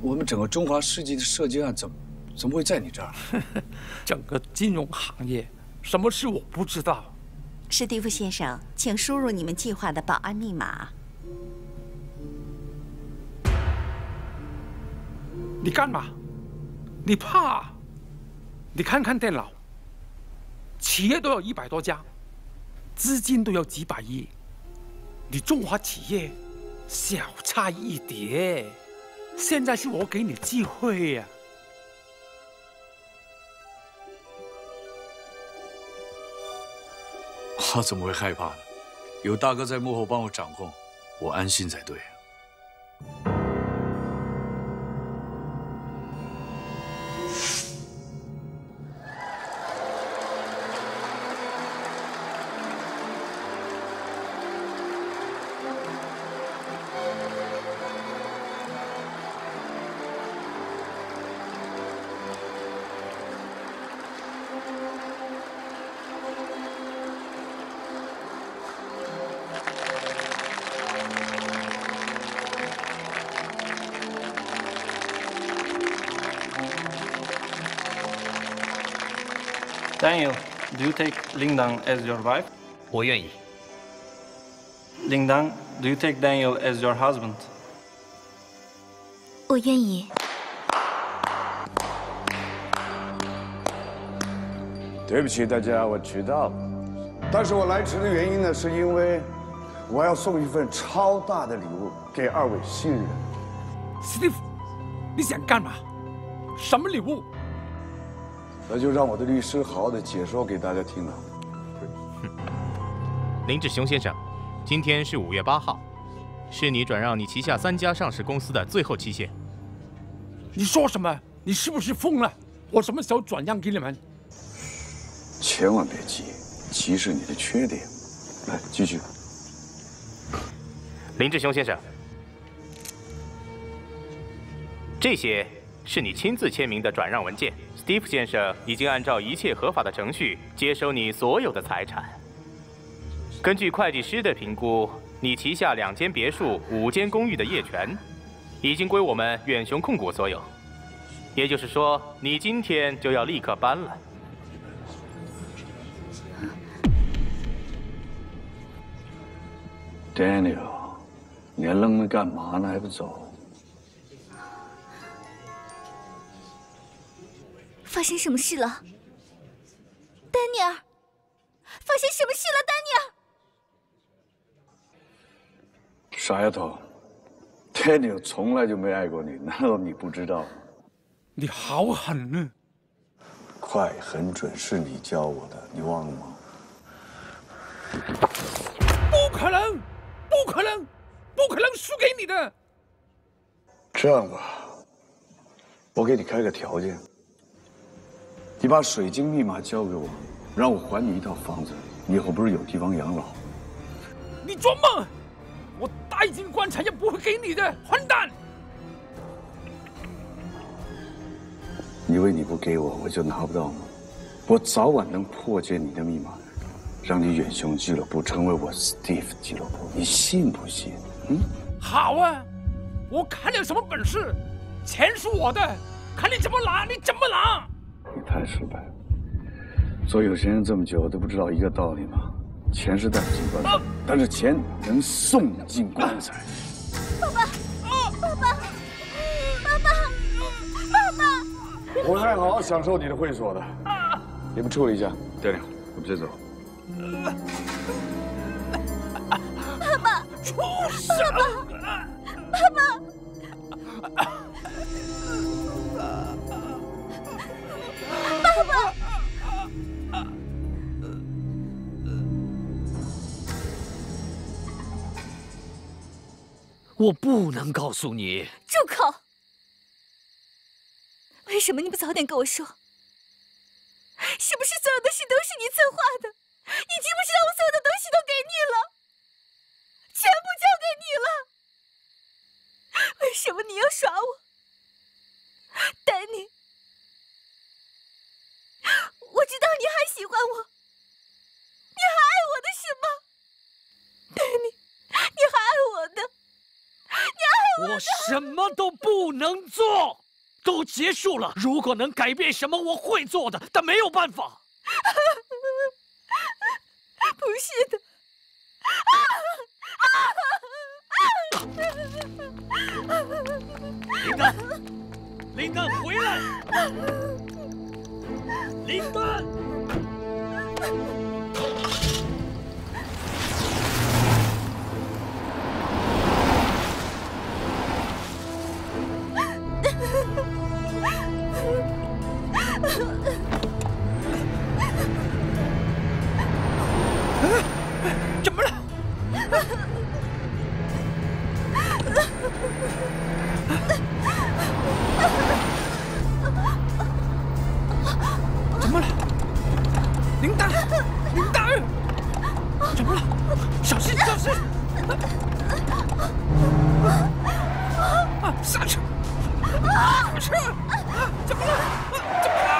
我们整个中华世纪的射击案怎么会在你这儿？整个金融行业，什么事我不知道。史蒂夫先生，请输入你们计划的保安密码。你干嘛？你怕？你看看电脑，企业都有100多家，资金都有几百亿，你中华企业小菜一碟。现在是我给你机会呀！我怎么会害怕呢？有大哥在幕后帮我掌控，我安心才对。Daniel, do you take Lingdang as your wife? 我愿意。Lingdang, do you take Daniel as your husband? 我愿意。对不起大家，我迟到了。但是我来迟的原因呢，是因为我要送一份超大的礼物给2位新人。史蒂夫，你想干嘛？什么礼物？那就让我的律师好好的解说给大家听了。林志雄先生，今天是5月8号，是你转让你旗下3家上市公司的最后期限。你说什么？你是不是疯了？我什么时候转让给你们？千万别急，急是你的缺点。来，继续。林志雄先生，这些是你亲自签名的转让文件。Steve 先生已经按照一切合法的程序接收你所有的财产。根据会计师的评估，你旗下2间别墅、5间公寓的业权已经归我们远雄控股所有。也就是说，你今天就要立刻搬了。Daniel， 你还愣着干嘛呢？还不走？发生什么事了，丹尼尔？发生什么事了，丹尼尔？傻丫头 ，Daniel 从来就没爱过你，难道你不知道？你好狠呢！快、很准是你教我的，你忘了吗？不可能，不可能，不可能输给你的！这样吧，我给你开个条件。你把水晶密码交给我，让我还你一套房子，你以后不是有地方养老？你做梦！我带进棺材也不会给你的，混蛋！你以为你不给我，我就拿不到吗？我早晚能破解你的密码，让你远雄俱乐部成为我 Steve 俱乐部，你信不信？嗯？好啊，我看你有什么本事，钱是我的，看你怎么拿，你怎么拿！你太失败了，做有钱人这么久都不知道一个道理吗？钱是带不进棺材，但是钱能送进棺材。爸爸，爸爸，爸爸，爸爸！我会好好享受你的会所的。你们处理一下，爹娘，我们先走。爸爸，出手！爸爸！爸爸！我不能告诉你。住口！为什么你不早点跟我说？是不是所有的事都是你策划的？你知不知道我所有的东西都给你了，全部交给你了？为什么你要耍我，丹尼？我知道你还喜欢我，你还爱我的是吗？丹尼，你还爱我的，你爱我什么都不能做，都结束了。如果能改变什么，我会做的，但没有办法。不是的。林丹，林丹，回来！林丹。 怎么了？怎么了？林丹，林丹，怎么了？小心，小心！啊，刹车！刹车！怎么了？怎么了？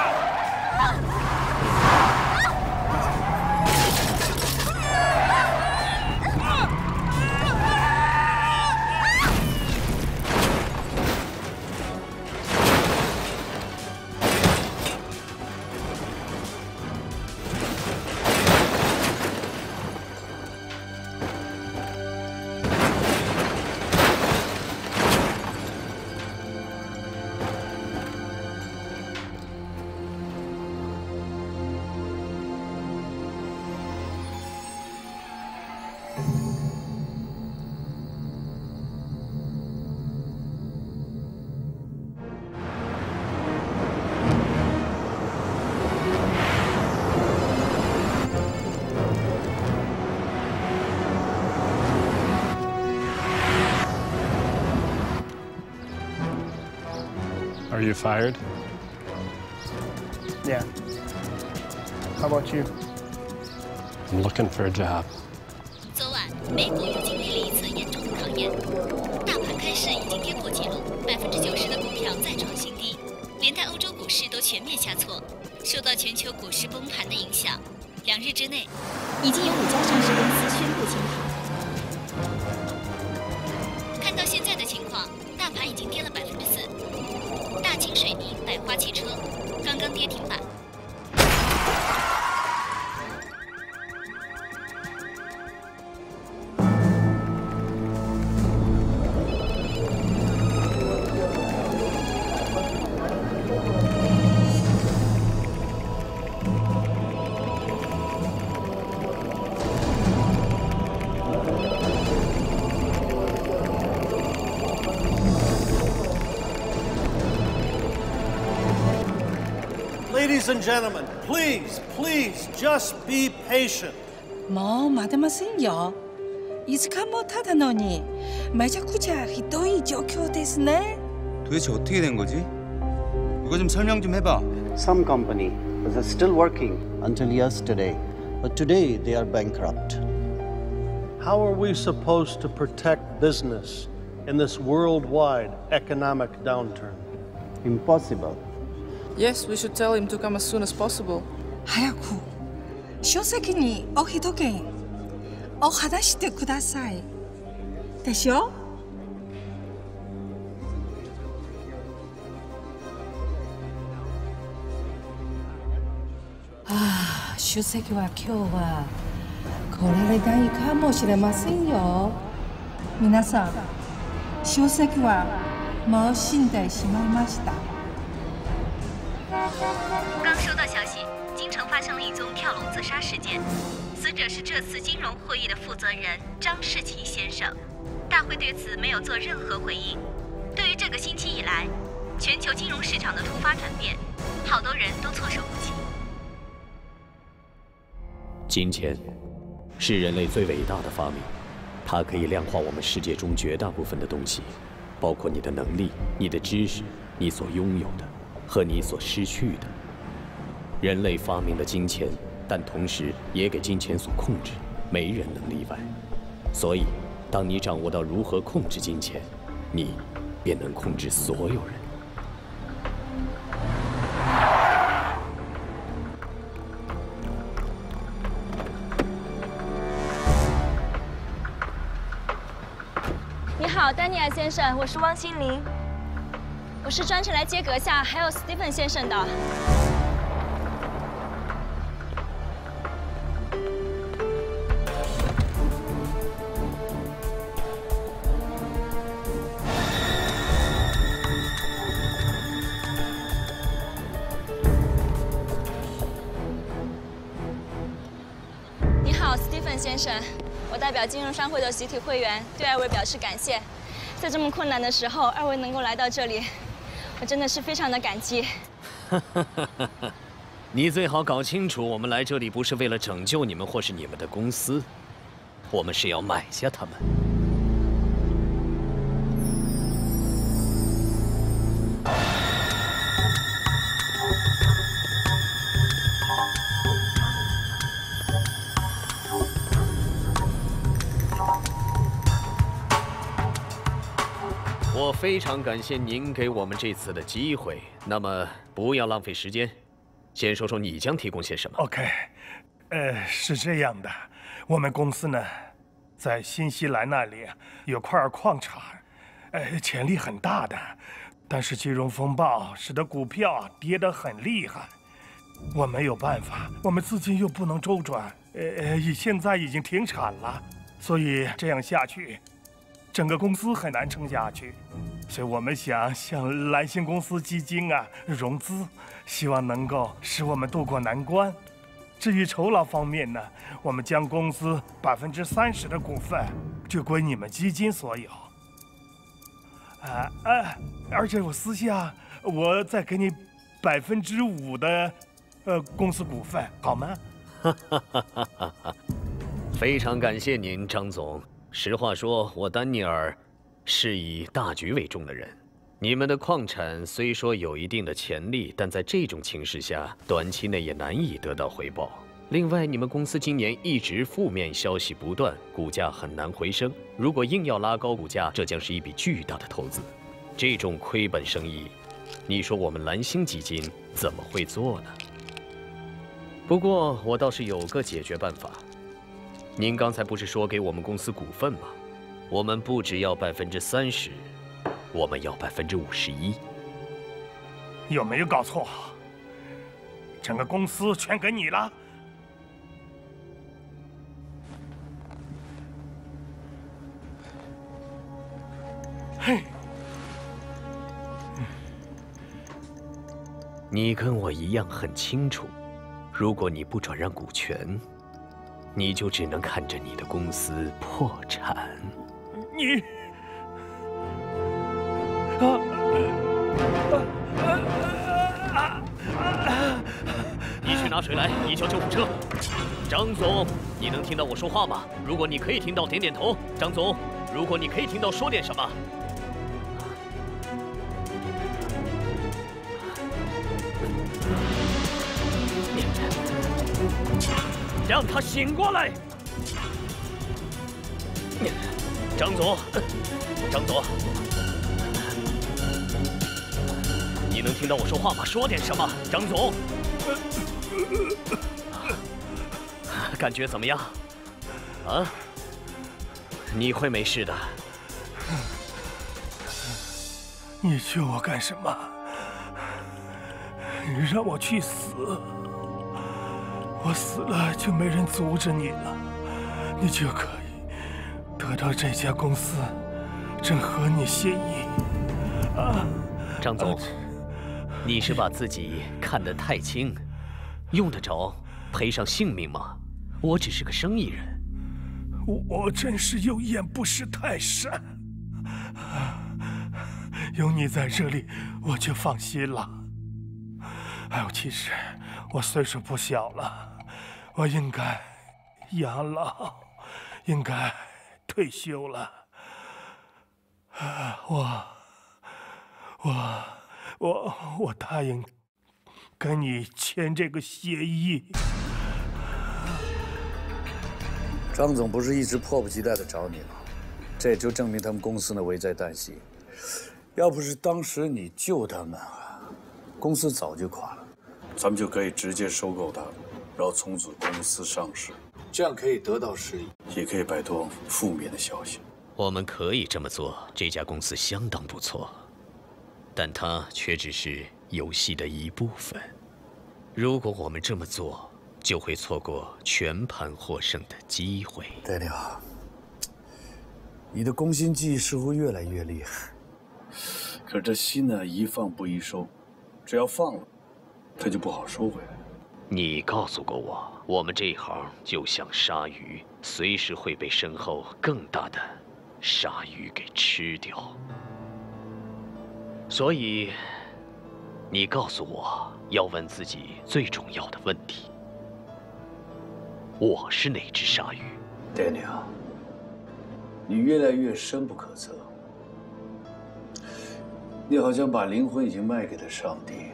Are you fired? Yeah. How about you? I'm looking for a job. 昨晚，美股又经历了一次严重的考验，大盘开市已经跌破纪录，90%的股票再创新低，连带欧洲股市都全面下挫。受到全球股市崩盘的影响，2日之内，已经有5家上市公司宣布清盘。看到现在的情况，大盘已经跌了4%，大清水泥、百花汽车刚刚跌停板。 Ladies and gentlemen, please, please, just be patient. もう待てませんよ。5日も経ったのにめちゃくちゃひどい状況ですね。 도대체 어떻게 된 거지? 이거 좀 설명 좀 해봐. Some company was still working until yesterday, but today they are bankrupt. How are we supposed to protect business in this worldwide economic downturn? Impossible. Yes, we should tell him to come as soon as possible. 早く書籍にお一言お話してください。でしょ？ああ、書籍は今日は来られないかもしれませんよ。皆さん、書籍はもう死んでしまいました。 刚收到消息，京城发生了一宗跳楼自杀事件，死者是这次金融会议的负责人张世奇先生。大会对此没有做任何回应。对于这个星期以来全球金融市场的突发转变，好多人都措手不及。金钱是人类最伟大的发明，它可以量化我们世界中绝大部分的东西，包括你的能力、你的知识、你所拥有的。 和你所失去的，人类发明了金钱，但同时也给金钱所控制，没人能例外。所以，当你掌握到如何控制金钱，你便能控制所有人。你好，丹尼尔先生，我是汪心凌，我是专程来接阁下还有史蒂芬先生的。你好，史蒂芬先生。 我代表金融商会的集体会员对二位表示感谢，在这么困难的时候，二位能够来到这里，我真的是非常的感激。你最好搞清楚，我们来这里不是为了拯救你们或是你们的公司，我们是要买下他们。我非常感谢您给我们这次的机会。那么，不要浪费时间，先说说你将提供些什么。OK， 是这样的，我们公司呢，在新西兰那里有块矿产，潜力很大的，但是金融风暴使得股票跌得很厉害，我没有办法，我们资金又不能周转，现在已经停产了，所以这样下去。 整个公司很难撑下去，所以我们想向蓝星公司基金融资，希望能够使我们渡过难关。至于酬劳方面呢，我们将公司30%的股份就归你们基金所有。而且我私下我再给你5%的公司股份，好吗？非常感谢您，张总。 实话说，我丹尼尔是以大局为重的人。你们的矿产虽说有一定的潜力，但在这种情势下，短期内也难以得到回报。另外，你们公司今年一直负面消息不断，股价很难回升。如果硬要拉高股价，这将是一笔巨大的投资。这种亏本生意，你说我们蓝星基金怎么会做呢？不过，我倒是有个解决办法。 您刚才不是说给我们公司股份吗？我们不只要30%，我们要51%。有没有搞错？整个公司全给你了？嘿，你跟我一样很清楚，如果你不转让股权。 你就只能看着你的公司破产。你，你去拿水来，你叫救护车。张总，你能听到我说话吗？如果你可以听到，点点头。张总，如果你可以听到，说点什么。让他醒过来！张总，张总，你能听到我说话吗？说点什么，张总。感觉怎么样？啊？你会没事的。你救我干什么？你让我去死！ 我死了就没人阻止你了，你就可以得到这家公司正合你心意。张总，你是把自己看得太轻，用得着赔上性命吗？我只是个生意人。我真是有眼不识泰山，有你在这里，我就放心了。其实我岁数不小了。 我应该养老，应该退休了。我答应跟你签这个协议。张总不是一直迫不及待地找你吗？这也就证明他们公司呢危在旦夕。要不是当时你救他们公司早就垮了。咱们就可以直接收购它。 然后从此公司上市，这样可以得到失益，也可以摆脱负面的消息。我们可以这么做，这家公司相当不错，但它却只是游戏的一部分。如果我们这么做，就会错过全盘获胜的机会。Daniel， 你的攻心计似乎越来越厉害，可是这心呢，一放不易收，只要放了，它就不好收回来。你告诉过我，我们这一行就像鲨鱼，随时会被身后更大的鲨鱼给吃掉。所以，你告诉我要问自己最重要的问题：我是哪只鲨鱼 ？Daniel， 你越来越深不可测，你好像把灵魂已经卖给了上帝。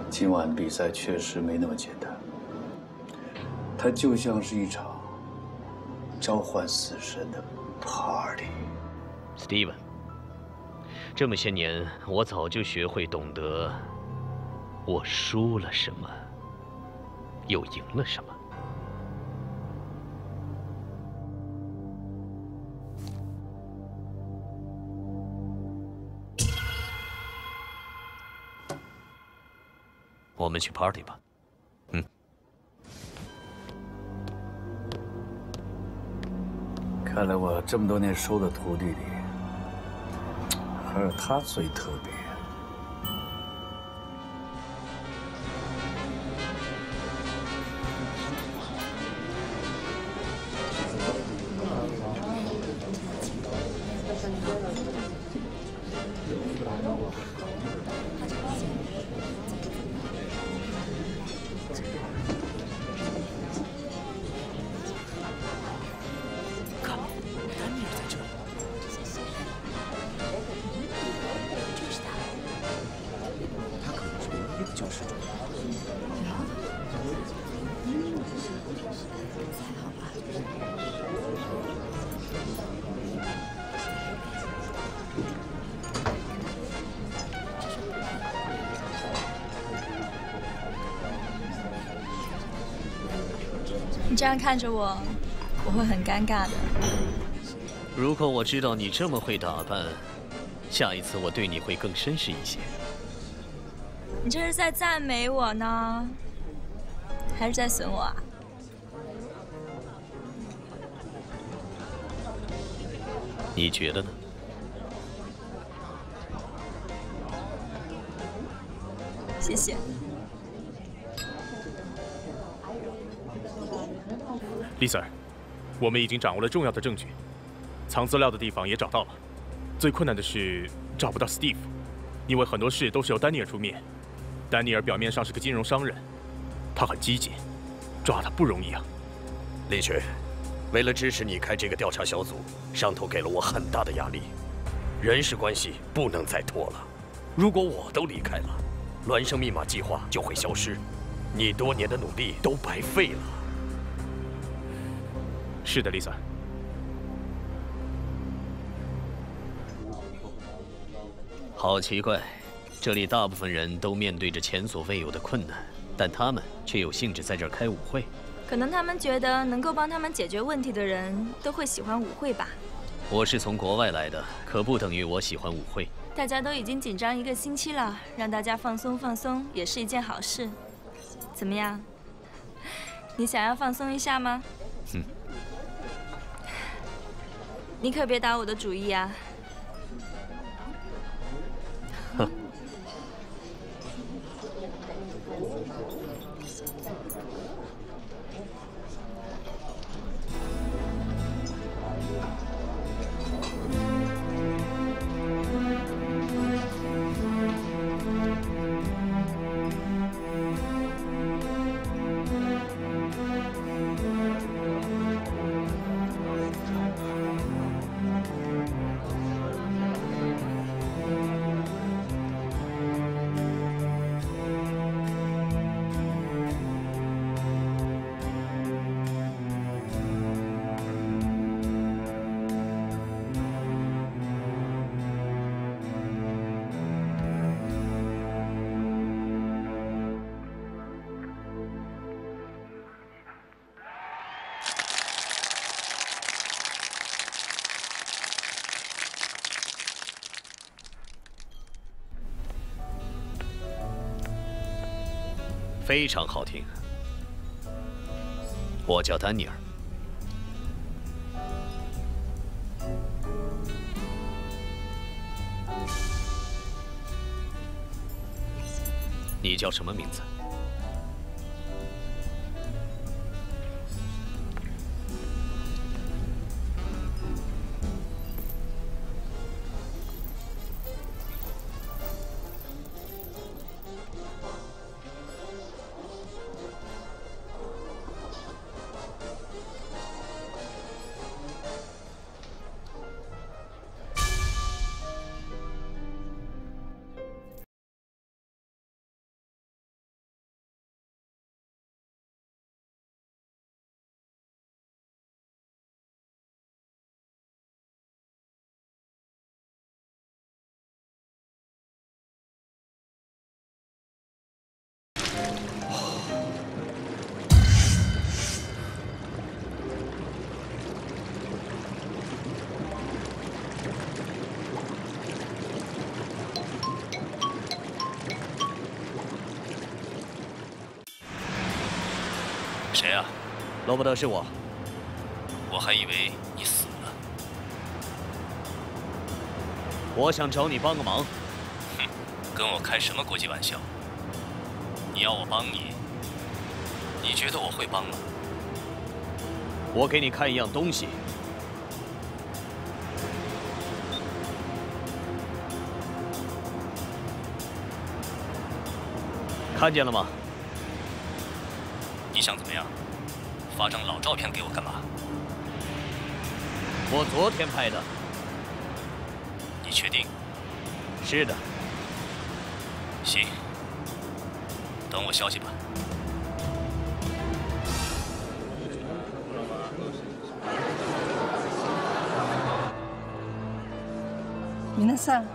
今晚的比赛确实没那么简单，它就像是一场召唤死神的 party。Steven， 这么些年，我早就学会懂得，我输了什么，又赢了什么。我们去 party 吧。看来我这么多年收的徒弟里，还是他最特别。你这样看着我，我会很尴尬的。如果我知道你这么会打扮，下一次我对你会更绅士一些。你这是在赞美我呢，还是在损我啊？你觉得呢？谢谢。Lisa， 我们已经掌握了重要的证据，藏资料的地方也找到了。最困难的是找不到 Steve， 因为很多事都是由丹尼尔出面。丹尼尔表面上是个金融商人，他很积极，抓他不容易啊。李雪，为了支持你开这个调查小组，上头给了我很大的压力，人事关系不能再拖了。如果我都离开了，孪生密码计划就会消失，你多年的努力都白费了。是的 ，Lisa。好奇怪，这里大部分人都面对着前所未有的困难，但他们却有兴致在这儿开舞会。可能他们觉得能够帮他们解决问题的人都会喜欢舞会吧。我是从国外来的，可不等于我喜欢舞会。大家都已经紧张1个星期了，让大家放松放松也是一件好事。怎么样？你想要放松一下吗？你可别打我的主意啊！哼。非常好听。我叫丹尼尔。你叫什么名字？谁啊？罗伯特，是我。我还以为你死了。我想找你帮个忙。哼，跟我开什么国际玩笑？你要我帮你，你觉得我会帮吗？我给你看一样东西。看见了吗？你想怎么样？发张老照片给我干嘛？我昨天拍的。你确定？是的。行，等我消息吧。皆さん、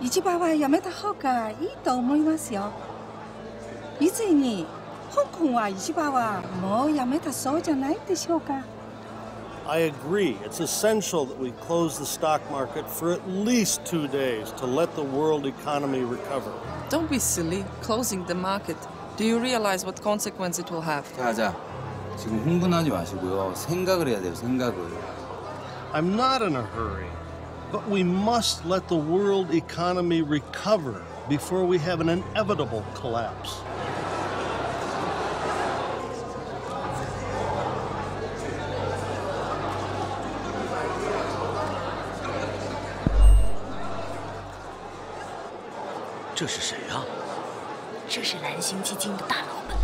市場はやめた方がいいと思いますよ。以前に香港は市場はもうやめたそうじゃないでしょうか。I agree. It's essential that we close the stock market for at least 2 days to let the world economy recover. Don't be silly. Closing the market. Do you realize what consequence it will have? 자, 지금 흥분하지 마시고요. 생각을 해야 돼요, 생각을. I'm not in a hurry, but we must let the world economy recover before we have an inevitable collapse. “这是谁啊？”“这是蓝星基金的大老板。”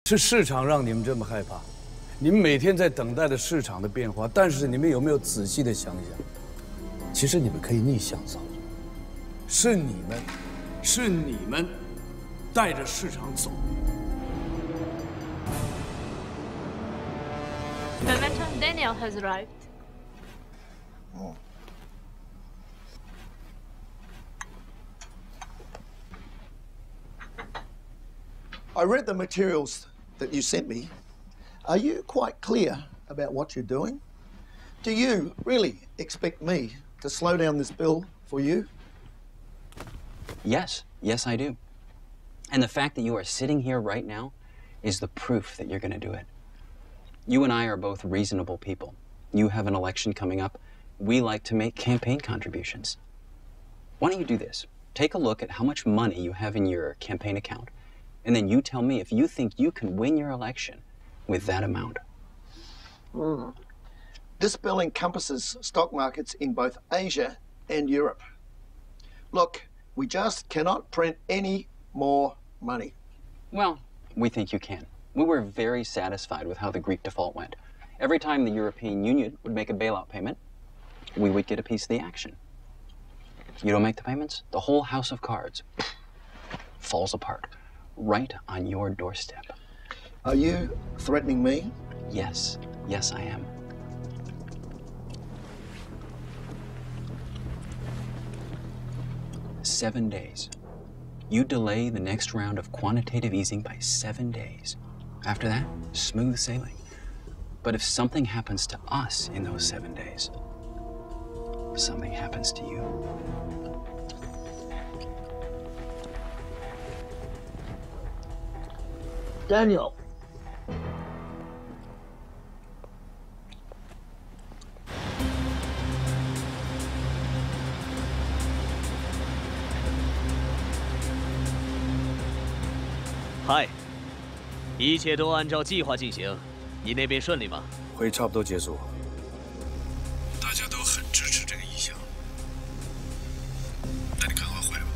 “是市场让你们这么害怕，你们每天在等待着市场的变化，但是你们有没有仔细的想想，其实你们可以逆向操作，是你们带着市场走。” The veteran Daniel has arrived. I read the materials that you sent me. Are you quite clear about what you're doing? Do you really expect me to slow down this bill for you? Yes, I do. And the fact that you are sitting here right now is the proof that you're going to do it. You and I are both reasonable people. You have an election coming up. We like to make campaign contributions. Why don't you do this? Take a look at how much money you have in your campaign account and then you tell me if you think you can win your election with that amount. This bill encompasses stock markets in both Asia and Europe. Look, we just cannot print any more money. Well, we think you can. We were very satisfied with how the Greek default went. Every time the European Union would make a bailout payment, we would get a piece of the action. You don't make the payments, the whole house of cards falls apart right on your doorstep. Are you threatening me? Yes. Yes, I am. "7 days. You delay the next round of quantitative easing by 7 days. After that, smooth sailing. But if something happens to us in those 7 days, something happens to you." Daniel.嗨，一切都按照计划进行，你那边顺利吗？会差不多结束了，大家都很支持这个意向。那你赶快回来吧。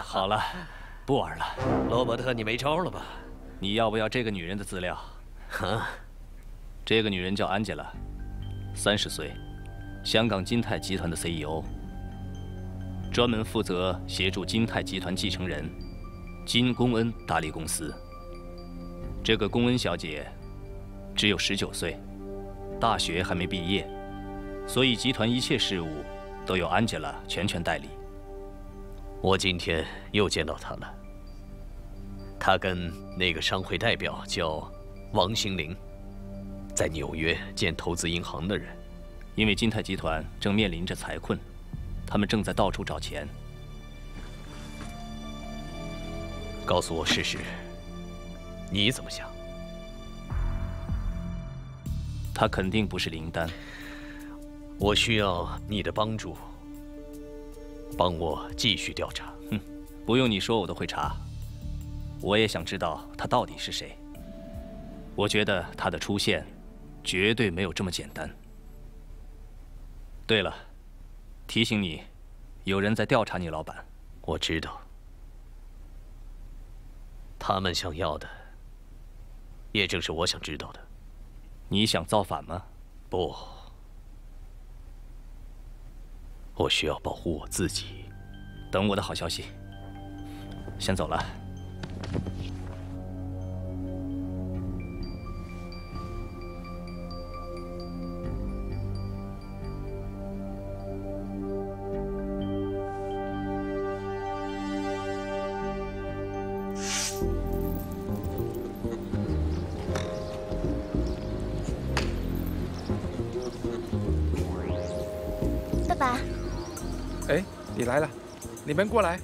好了，不玩了。罗伯特，你没招了吧？你要不要这个女人的资料？啊，这个女人叫安吉拉，30岁，香港金泰集团的 CEO， 专门负责协助金泰集团继承人金公恩打理公司。这个公恩小姐只有19岁，大学还没毕业，所以集团一切事务都由安吉拉全权代理。我今天又见到她了。她跟那个商会代表叫王兴林，在纽约建投资银行的人。因为金泰集团正面临着财困，他们正在到处找钱。告诉我事实，你怎么想？他肯定不是林丹。我需要你的帮助。帮我继续调查。哼，不用你说，我都会查。我也想知道他到底是谁。我觉得他的出现绝对没有这么简单。对了，提醒你，有人在调查你老板。我知道。他们想要的，也正是我想知道的。你想造反吗？不。我需要保护我自己。等我的好消息。先走了。爸爸。哎，你来了，你们过来，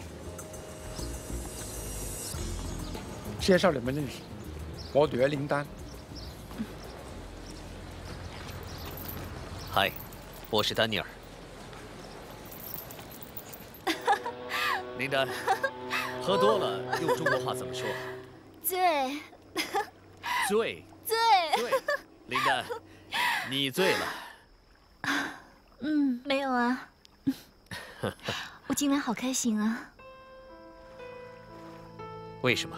介绍你们认识，我女儿林丹。嗨，我是丹尼尔。林丹，喝多了用中国话怎么说？醉。醉。醉。醉。林丹，你醉了。没有啊。我今晚好开心啊！为什么？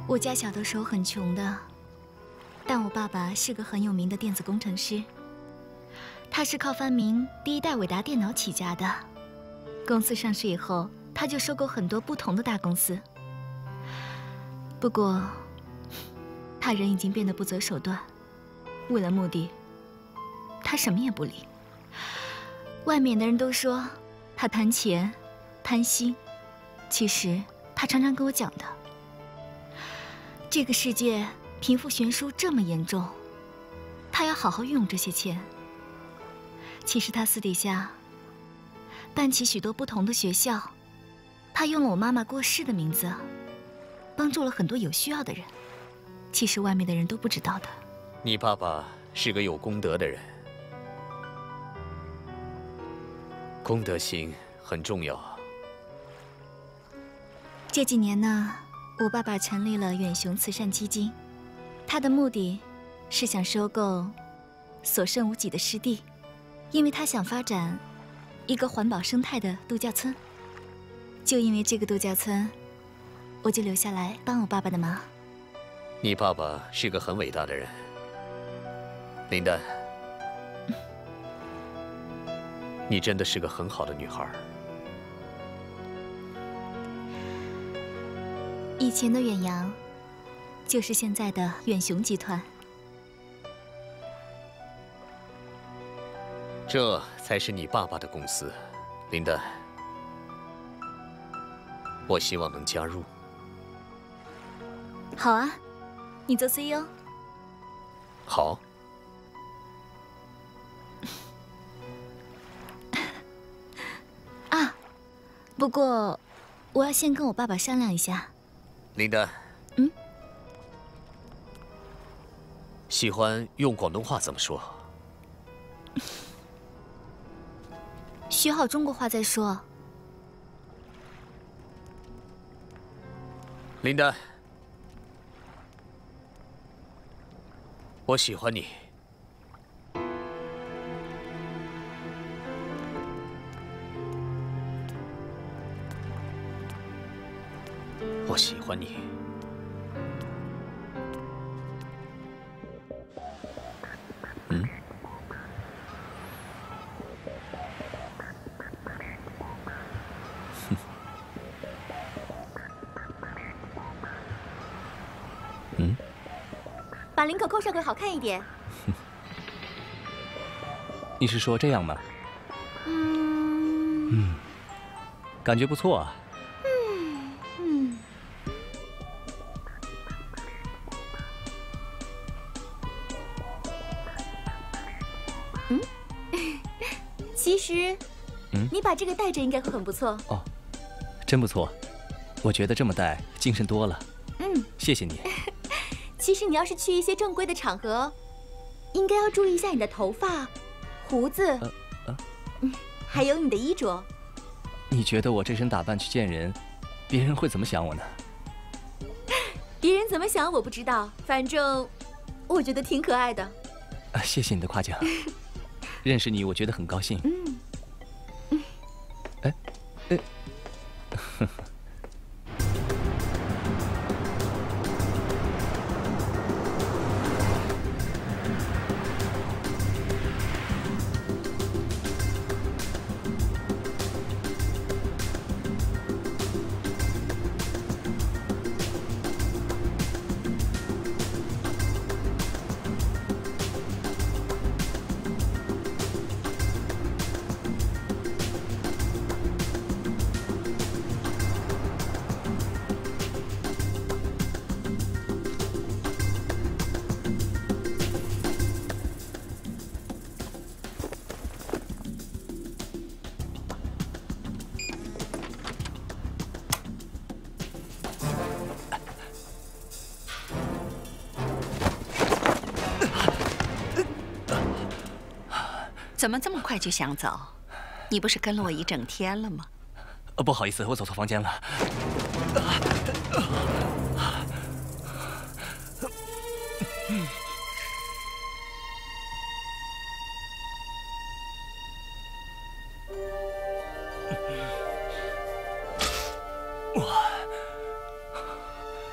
我家小的时候很穷的，但我爸爸是个很有名的电子工程师，他是靠发明第一代伟达电脑起家的。公司上市以后，他就收购很多不同的大公司。不过，他人已经变得不择手段，为了目的，他什么也不理。外面的人都说他贪钱、贪心，其实他常常跟我讲的，这个世界贫富悬殊这么严重，他要好好运用这些钱。其实他私底下办起许多不同的学校，他用了我妈妈过世的名字，帮助了很多有需要的人。其实外面的人都不知道的。你爸爸是个有功德的人，公德心很重要。这几年呢，我爸爸成立了远雄慈善基金，他的目的是想收购所剩无几的湿地，因为他想发展一个环保生态的度假村。就因为这个度假村，我就留下来帮我爸爸的忙。你爸爸是个很伟大的人，林丹，你真的是个很好的女孩。以前的远洋，就是现在的远雄集团。这才是你爸爸的公司，林丹。我希望能加入。好啊，你做 CEO。好。啊，不过我要先跟我爸爸商量一下。林丹。嗯。喜欢用广东话怎么说？学好中国话再说。林丹，我喜欢你。我喜欢你。嗯。嗯。把领口扣上会好看一点。你是说这样吗？感觉不错啊。其实，你把这个戴着应该会很不错。哦，真不错，我觉得这么戴精神多了。谢谢你。其实你要是去一些正规的场合，应该要注意一下你的头发、胡子，还有你的衣着。你觉得我这身打扮去见人，别人会怎么想我呢？别人怎么想我不知道，反正我觉得挺可爱的。谢谢你的夸奖。认识你，我觉得很高兴。怎么这么快就想走？你不是跟了我一整天了吗？不好意思，我走错房间了。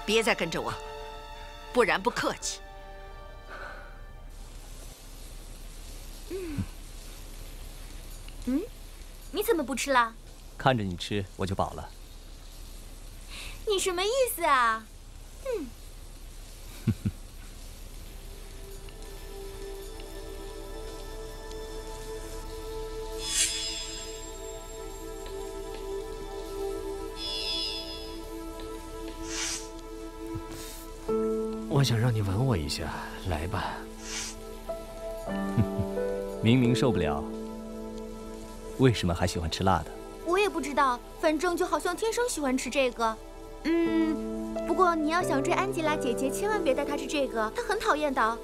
别再跟着我，不然不客气。怎么不吃了？看着你吃，我就饱了。你什么意思啊？嗯。我想让你吻我一下，来吧。明明受不了，为什么还喜欢吃辣的？我也不知道，反正就好像天生喜欢吃这个。不过你要想追安吉拉姐姐，千万别带她吃这个，她很讨厌的。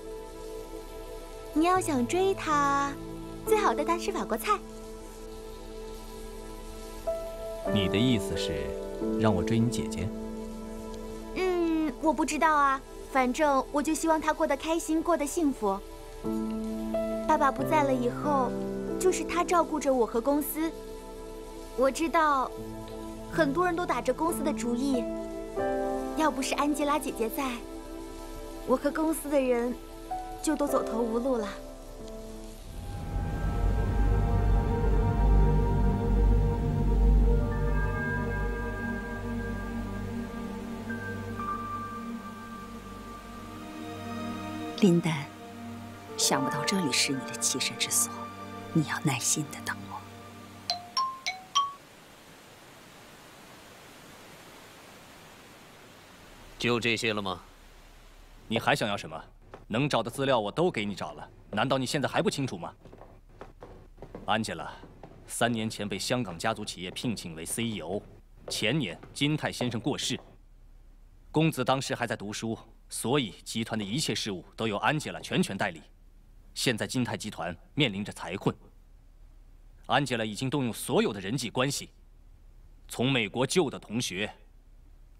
你要想追她，最好带她吃法国菜。你的意思是让我追你姐姐？我不知道啊，反正我就希望她过得开心，过得幸福。爸爸不在了以后，就是她照顾着我和公司。我知道，很多人都打着公司的主意，要不是安吉拉姐姐在，我和公司的人就都走投无路了。林丹，想不到这里是你的栖身之所，你要耐心的等我。就这些了吗？你还想要什么？能找的资料我都给你找了，难道你现在还不清楚吗？安吉拉，3年前被香港家族企业聘请为 CEO， 前年金泰先生过世，公子当时还在读书，所以集团的一切事务都由安吉拉全权代理。现在金泰集团面临着财困，安吉拉已经动用所有的人际关系，从美国旧的同学，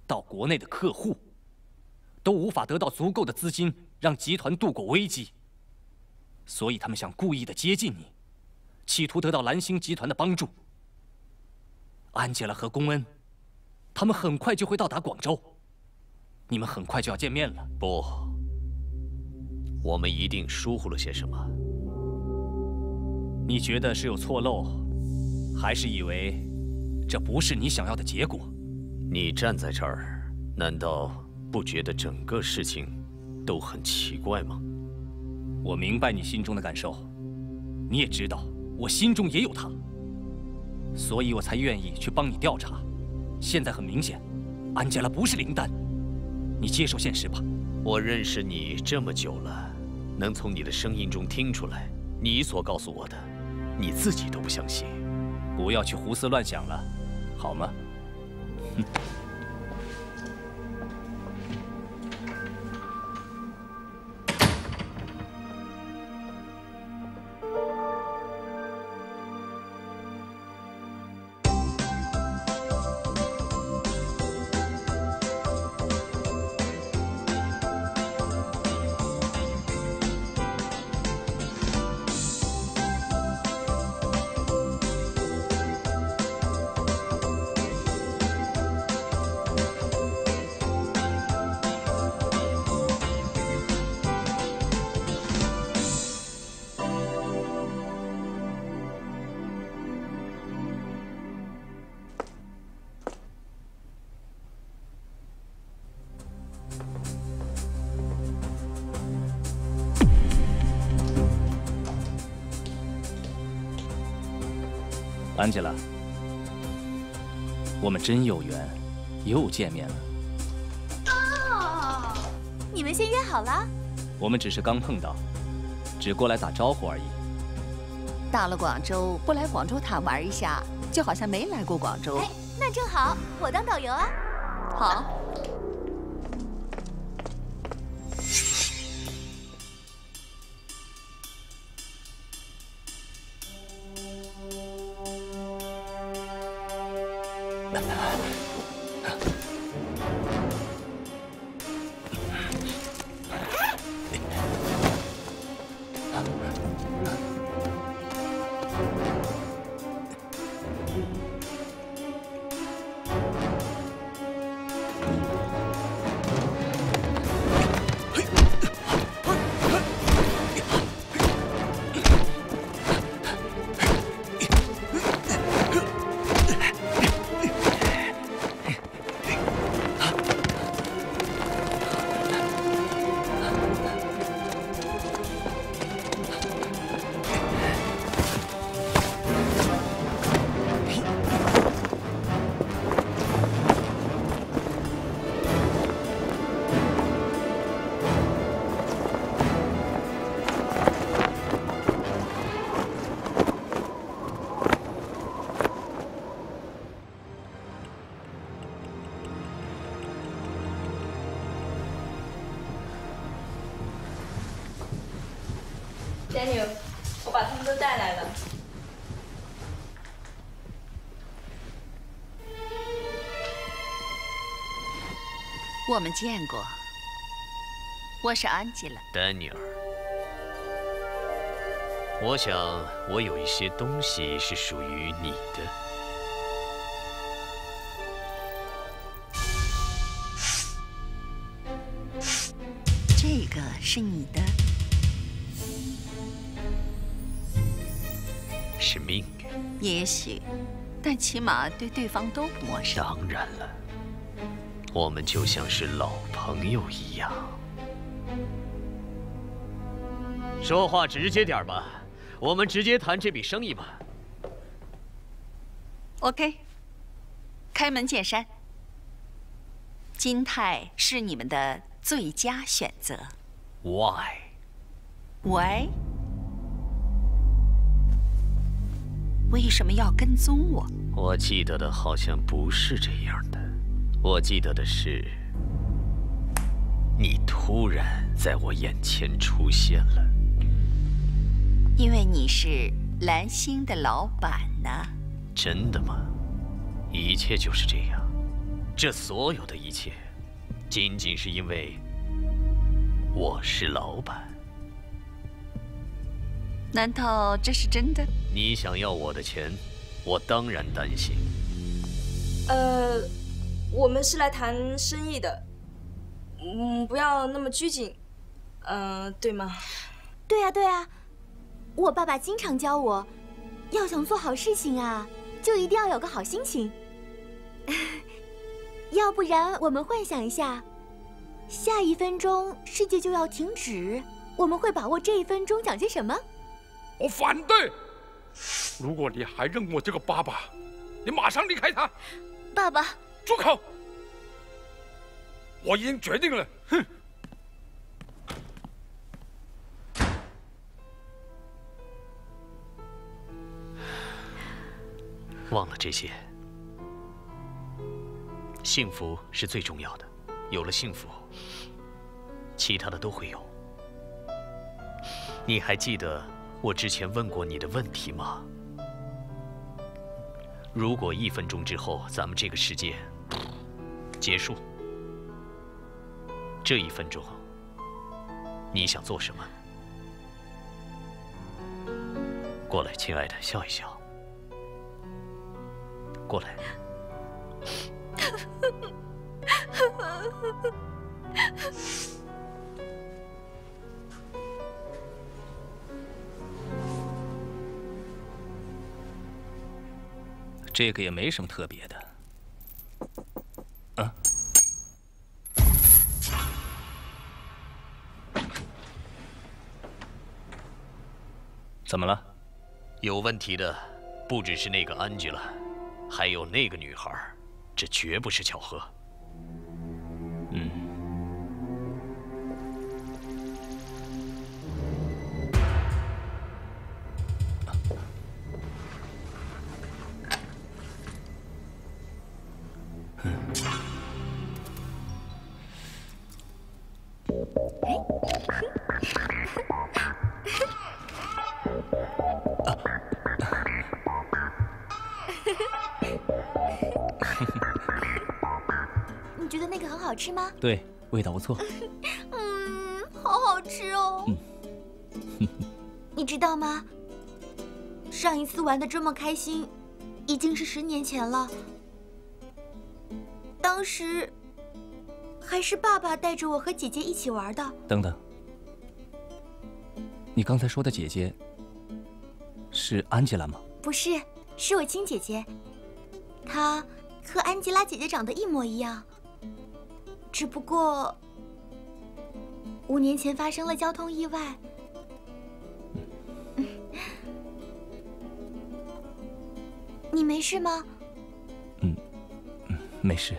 到国内的客户，都无法得到足够的资金让集团度过危机，所以他们想故意的接近你，企图得到蓝星集团的帮助。安吉拉和龚恩，他们很快就会到达广州，你们很快就要见面了。不，我们一定疏忽了些什么。你觉得是有错漏，还是以为这不是你想要的结果？你站在这儿，难道不觉得整个事情都很奇怪吗？我明白你心中的感受，你也知道我心中也有他，所以我才愿意去帮你调查。现在很明显，安吉拉不是林丹，你接受现实吧。我认识你这么久了，能从你的声音中听出来，你所告诉我的，你自己都不相信。不要去胡思乱想了，好吗？哼。安吉拉，我们真有缘，又见面了。哦，你们先约好了？我们只是刚碰到，只过来打招呼而已。到了广州，不来广州塔玩一下，就好像没来过广州。哎，那正好，我当导游啊。好。Daniel， 我把他们都带来了。我们见过，我是安吉拉。丹尼尔，我想我有一些东西是属于你的。这个是你的，是命运。也许，但起码对对方都不陌生。当然了。 我们就像是老朋友一样，说话直接点吧，我们直接谈这笔生意吧。OK， 开门见山，金泰是你们的最佳选择。Why？ Why？ 为什么要跟踪我？我记得的好像不是这样的。 我记得的是，你突然在我眼前出现了。因为你是蓝星的老板呢。真的吗？一切就是这样，这所有的一切，仅仅是因为我是老板。难道这是真的？你想要我的钱，我当然担心。我们是来谈生意的，不要那么拘谨，对吗？对呀，对呀，我爸爸经常教我，要想做好事情啊，就一定要有个好心情。要不然，我们幻想一下，下1分钟世界就要停止，我们会把握这1分钟讲些什么？我反对！如果你还认我这个爸爸，你马上离开他。爸爸。 住口！我已经决定了，哼！忘了这些，幸福是最重要的。有了幸福，其他的都会有。你还记得我之前问过你的问题吗？如果1分钟之后咱们这个世界 结束，这1分钟，你想做什么？过来，亲爱的，笑一笑。过来。这个也没什么特别的。 怎么了？有问题的不只是那个安吉拉，还有那个女孩，这绝不是巧合。你觉得那个很好吃吗？对，味道不错。好好吃哦。你知道吗？上一次玩的这么开心，已经是10年前了。当时还是爸爸带着我和姐姐一起玩的。等等，你刚才说的姐姐是安吉拉吗？不是，是我亲姐姐。她和安吉拉姐姐长得一模一样，只不过5年前发生了交通意外。你没事吗？没事。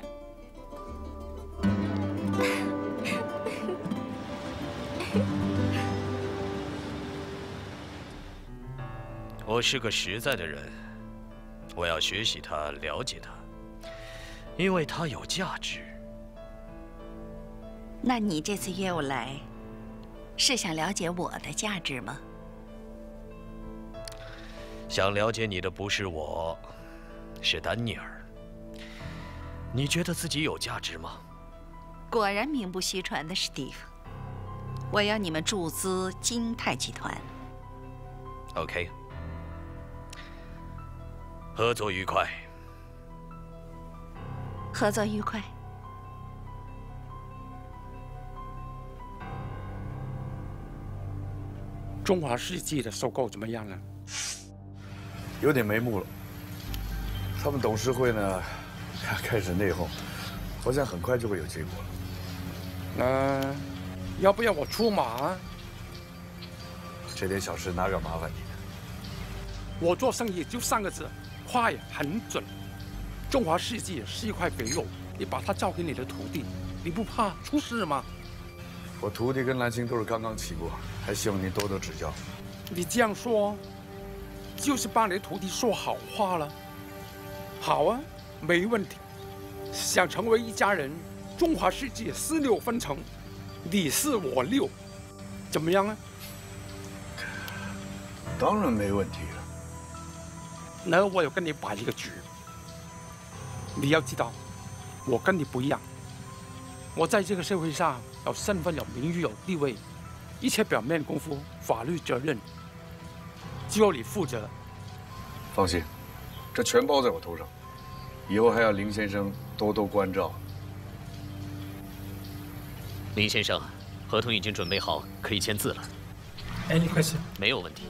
我是个实在的人，我要学习他，了解他，因为他有价值。那你这次约我来，是想了解我的价值吗？想了解你的不是我，是丹尼尔。你觉得自己有价值吗？果然名不虚传的史蒂夫，我要你们注资金泰集团。OK， 合作愉快。合作愉快。中华世纪的收购怎么样了？有点眉目了。他们董事会呢，开始内讧，我想很快就会有结果了。那要不要我出马？这点小事哪敢麻烦你？我做生意就3个字，快很准。中华世纪是一块肥肉，你把它交给你的徒弟，你不怕出事吗？我徒弟跟蓝星都是刚刚起步，还希望您多多指教。你这样说，就是帮你的徒弟说好话了。好啊，没问题。想成为一家人，中华世纪4、6分成，你4我6，怎么样啊？当然没问题了。那我有跟你摆一个局。你要知道，我跟你不一样。我在这个社会上有身份、有名誉、有地位，一切表面功夫、法律责任，只有你负责。放心，这全包在我头上。以后还要林先生多多关照。林先生，合同已经准备好，可以签字了。Any question？ 没有问题。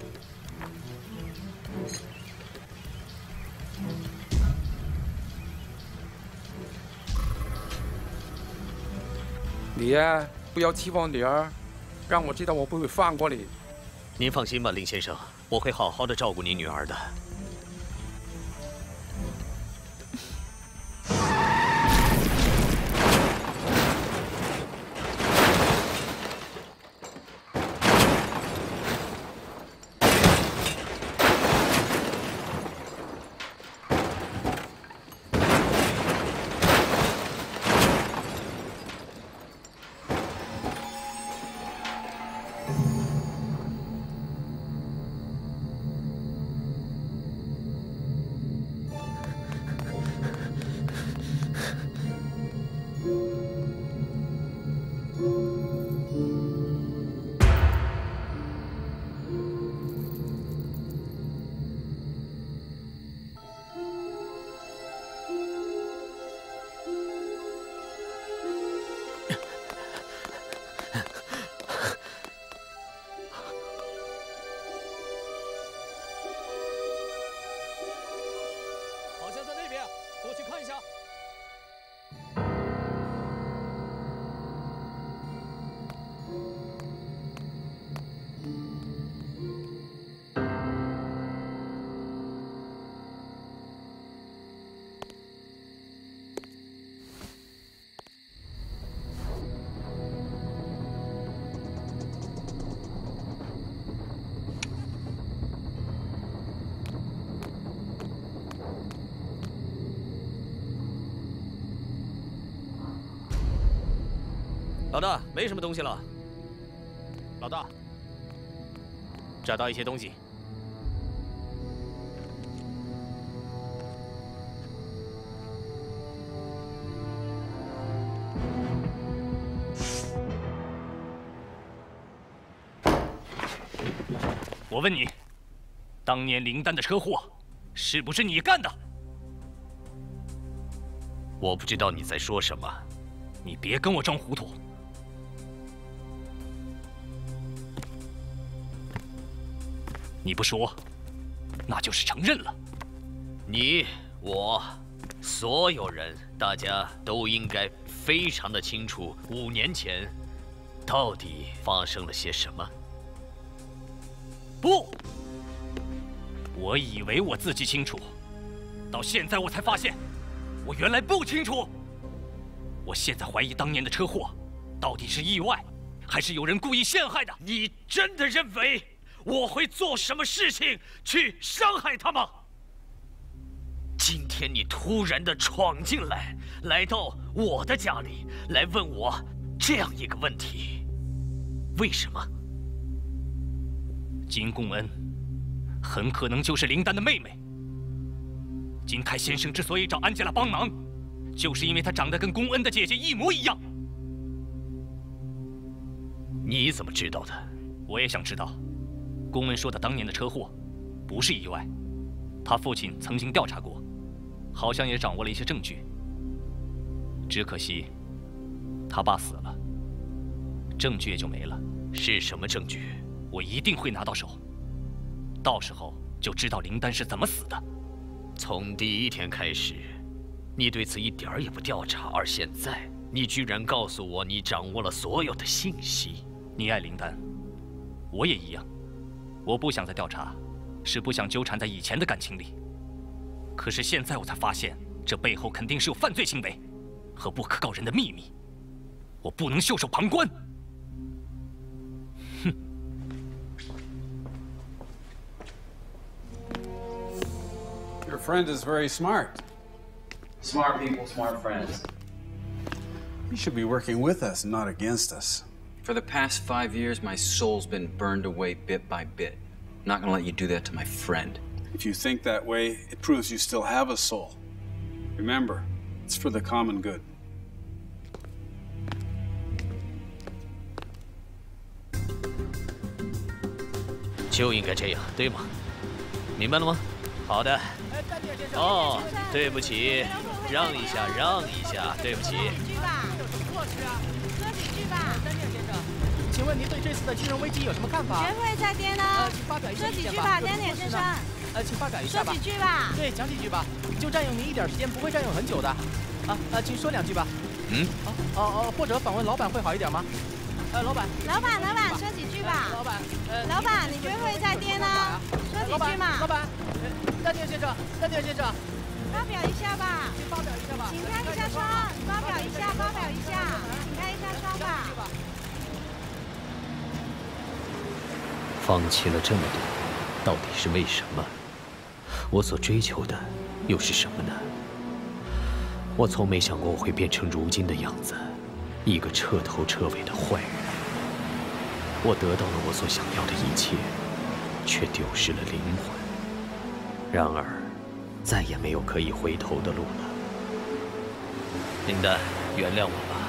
你呀，不要欺负我女儿，让我知道我不会放过你。您放心吧，林先生，我会好好的照顾你女儿的。老大，没什么东西了。老大，找到一些东西。我问你，当年林丹的车祸，是不是你干的？我不知道你在说什么，你别跟我装糊涂。你不说，那就是承认了。你、我、所有人，大家都应该非常的清楚，5年前到底发生了些什么。不，我以为我自己清楚，到现在我才发现，我原来不清楚。我现在怀疑当年的车祸，到底是意外，还是有人故意陷害的？你真的认为我会做什么事情去伤害他吗？今天你突然的闯进来，来到我的家里，来问我这样一个问题，为什么？金贡恩很可能就是林丹的妹妹。金泰先生之所以找安吉拉帮忙，就是因为她长得跟宫恩的姐姐一模一样。你怎么知道的？我也想知道。宫恩说的当年的车祸，不是意外，他父亲曾经调查过，好像也掌握了一些证据。只可惜，他爸死了，证据也就没了。是什么证据？我一定会拿到手，到时候就知道林丹是怎么死的。从第一天开始，你对此一点儿也不调查，而现在你居然告诉我你掌握了所有的信息。你爱林丹，我也一样。我不想再调查，是不想纠缠在以前的感情里。可是现在我才发现，这背后肯定是有犯罪行为和不可告人的秘密，我不能袖手旁观。哼。 Your friend is very smart. Smart people, smart friends. You should be working with us, not against us. For the past 5 years, my soul's been burned away bit by bit. I'm not gonna let you do that to my friend. If you think that way, it proves you still have a soul. Remember, it's for the common good. 就应该这样，对吗？明白了吗？好的。哦，对不起，让一下，让一下，对不起。说几句吧。丹尼尔先生，请问您对这次的金融危机有什么看法？学会再跌呢？请发表一下说几句吧，丹尼尔先生。请发表一下吧。说几句吧。对，讲几句吧，就占用您一点时间，不会占用很久的。请说2句吧。嗯。或者访问老板会好一点吗？老板，说几句吧。老板，你学会再跌呢？说几句嘛。老板，丹尼尔先生，发表一下吧。请发表一下吧。请开一下窗，发表一下，请开一下窗吧。放弃了这么多，到底是为什么？我所追求的又是什么呢？我从没想过我会变成如今的样子，一个彻头彻尾的坏人。我得到了我所想要的一切，却丢失了灵魂。然而，再也没有可以回头的路了。林丹，原谅我吧。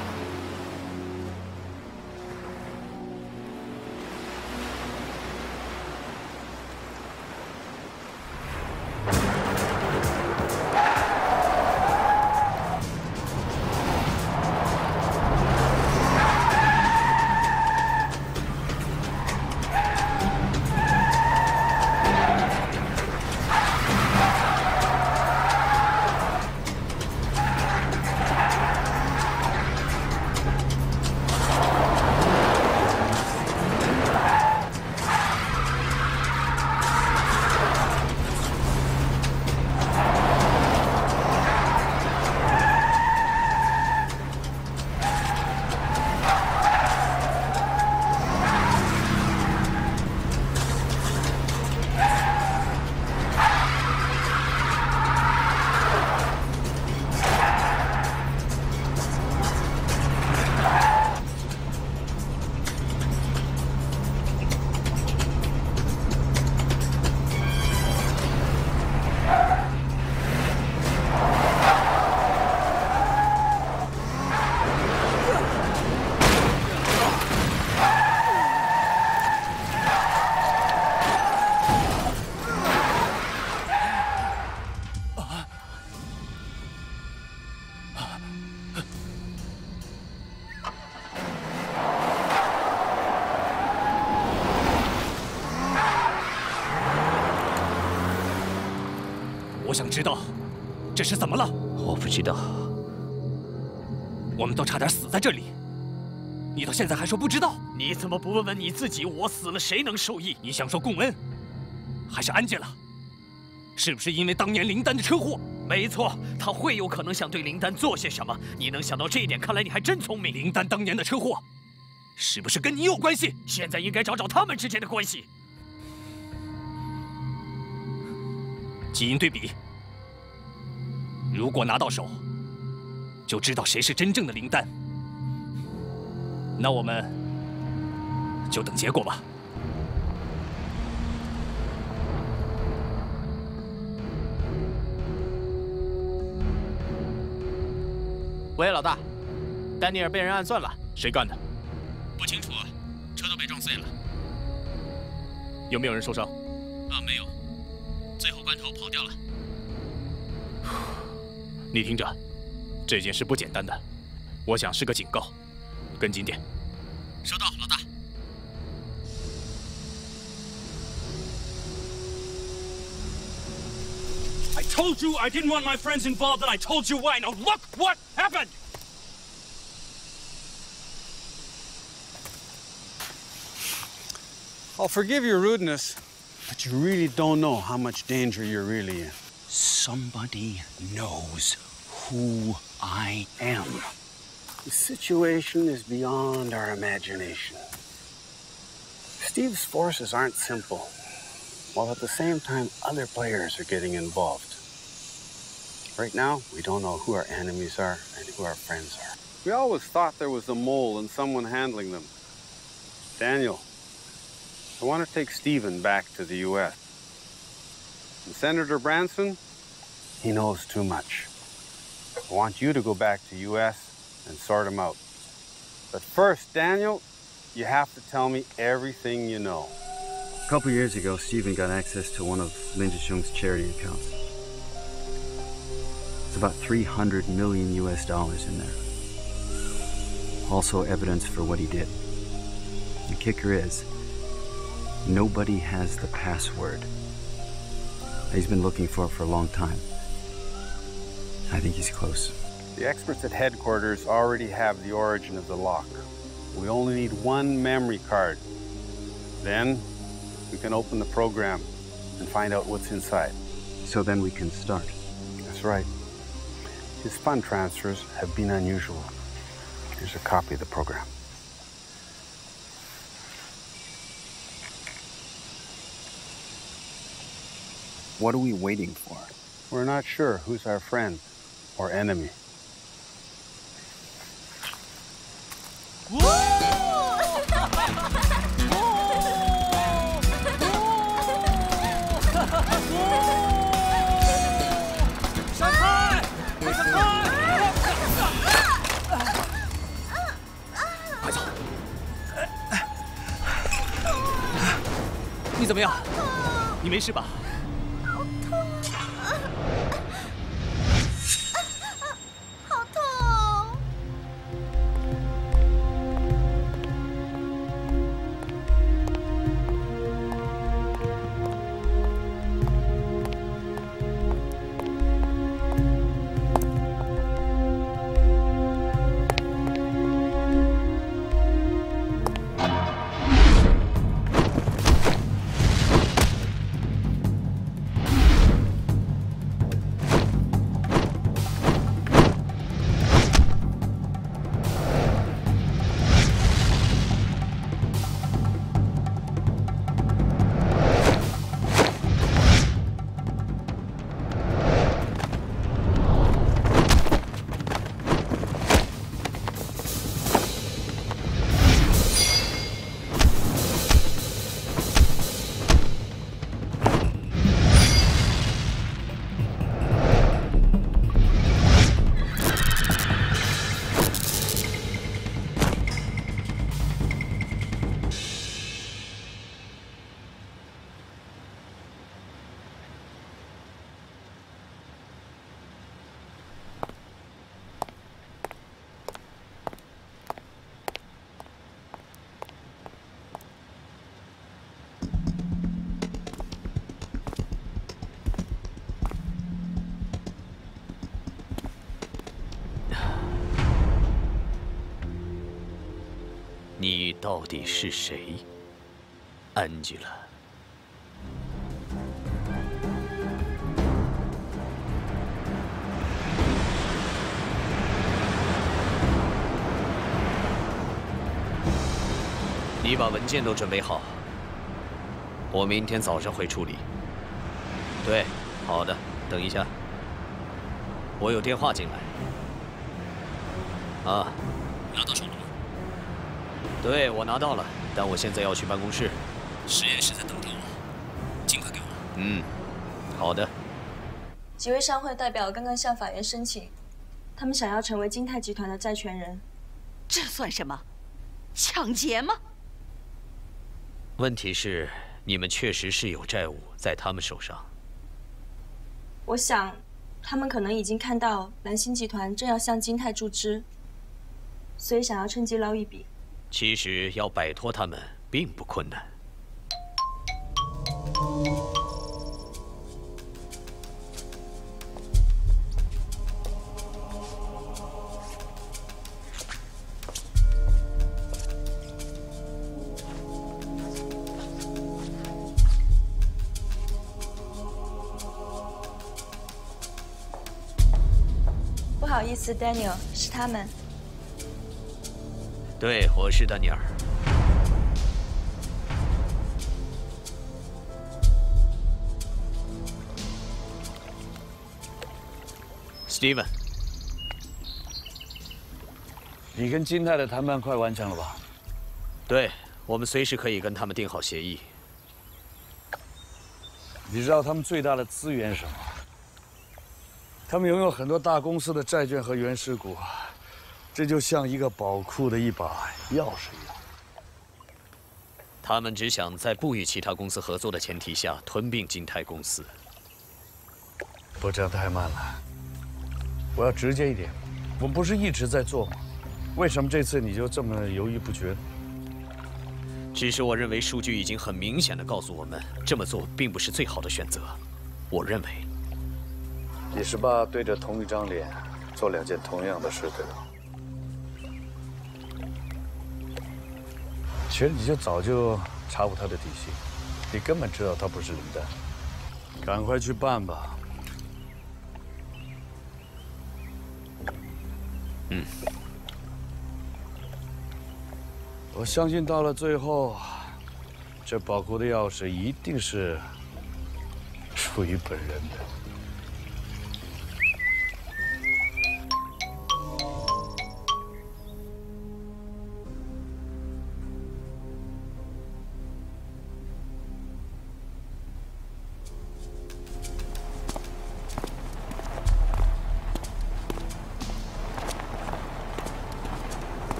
我想知道，这是怎么了？我不知道。我们都差点死在这里，你到现在还说不知道？你怎么不问问你自己？我死了谁能受益？你想说贡恩，还是安吉拉？是不是因为当年林丹的车祸？没错，他会有可能想对林丹做些什么。你能想到这一点，看来你还真聪明。林丹当年的车祸，是不是跟你有关系？现在应该找找他们之间的关系。基因对比，如果拿到手，就知道谁是真正的林丹。那我们就等结果吧。喂，老大，丹尼尔被人暗算了，谁干的？不清楚，车都被撞碎了。有没有人受伤？没有，最后关头跑掉了。你听着，这件事不简单的，我想是个警告，跟紧点。收到，老大。 I told you I didn't want my friends involved, and I told you why. Now look what happened! I'll forgive your rudeness, but you really don't know how much danger you're really in. Somebody knows who I am. The situation is beyond our imagination. Steve's forces aren't simple, while at the same time other players are getting involved. Right now, we don't know who our enemies are and who our friends are. We always thought there was a mole and someone handling them. Daniel, I want to take Stephen back to the U.S. And Senator Branson, he knows too much. I want you to go back to U.S. and sort him out. But first, Daniel, you have to tell me everything you know. A couple years ago, Stephen got access to one of Linda Shung's charity accounts. It's about $300 million in there. Also evidence for what he did. The kicker is, nobody has the password. He's been looking for it for a long time. I think he's close. The experts at headquarters already have the origin of the lock. We only need one memory card. Then, we can open the program and find out what's inside. So then we can start. That's right. His fund transfers have been unusual. Here's a copy of the program. What are we waiting for? We're not sure who's our friend or enemy. "快走！你怎么样？你没事吧？ 你到底是谁，安吉拉？你把文件都准备好，我明天早上会处理。对，好的，等一下，我有电话进来。啊，拿到手了吗？ 对，我拿到了，但我现在要去办公室，实验室在等着我，尽快给我。嗯，好的。几位商会代表刚刚向法院申请，他们想要成为金泰集团的债权人。这算什么？抢劫吗？问题是，你们确实是有债务在他们手上。我想，他们可能已经看到蓝星集团正要向金泰注资，所以想要趁机捞一笔。其实要摆脱他们并不困难。不好意思 ，Daniel， 是他们。对，我是丹尼尔。Steven， 你跟金泰的谈判快完成了吧？对，我们随时可以跟他们定好协议。你知道他们最大的资源是什么？他们拥有很多大公司的债券和原始股，这就像一个宝库的一把钥匙一样。他们只想在不与其他公司合作的前提下吞并金泰公司。不，这样太慢了。我要直接一点，我们不是一直在做吗？为什么这次你就这么犹豫不决呢？只是我认为数据已经很明显地告诉我们，这么做并不是最好的选择。我认为。你是怕对着同一张脸做两件同样的事，对吧？其实你就早就查过他的底细，你根本知道他不是林丹。赶快去办吧。我相信到了最后，这宝库的钥匙一定是属于本人的。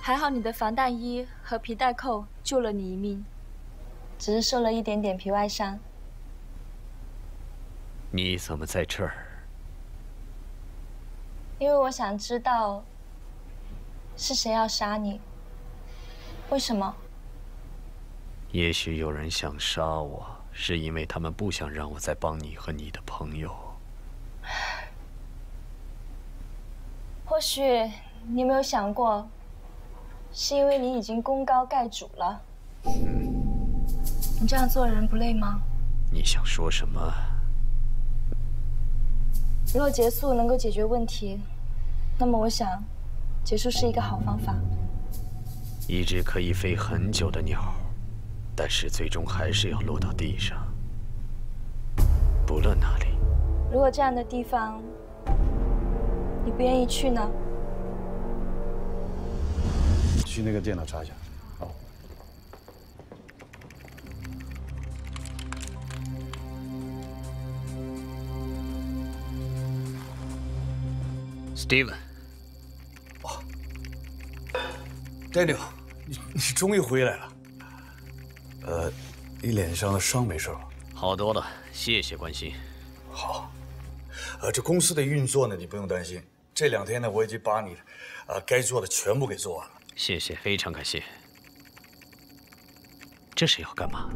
还好你的防弹衣和皮带扣救了你一命，只是受了一点点皮外伤。你怎么在这儿？因为我想知道是谁要杀你，为什么？也许有人想杀我，是因为他们不想让我再帮你和你的朋友。或许你有没有想过？是因为你已经功高盖主了。你这样做人不累吗？你想说什么？如果结束能够解决问题，那么我想，结束是一个好方法。一只可以飞很久的鸟，但是最终还是要落到地上，不论哪里。如果这样的地方，你不愿意去呢？去那个电脑查一下。好。Steven。哦 ，Daniel， 你终于回来了。你脸上的伤没事吧？好多了，谢谢关心。好。这公司的运作呢，你不用担心。这2天呢，我已经把你该做的全部给做完了。谢谢，非常感谢。这是要干嘛？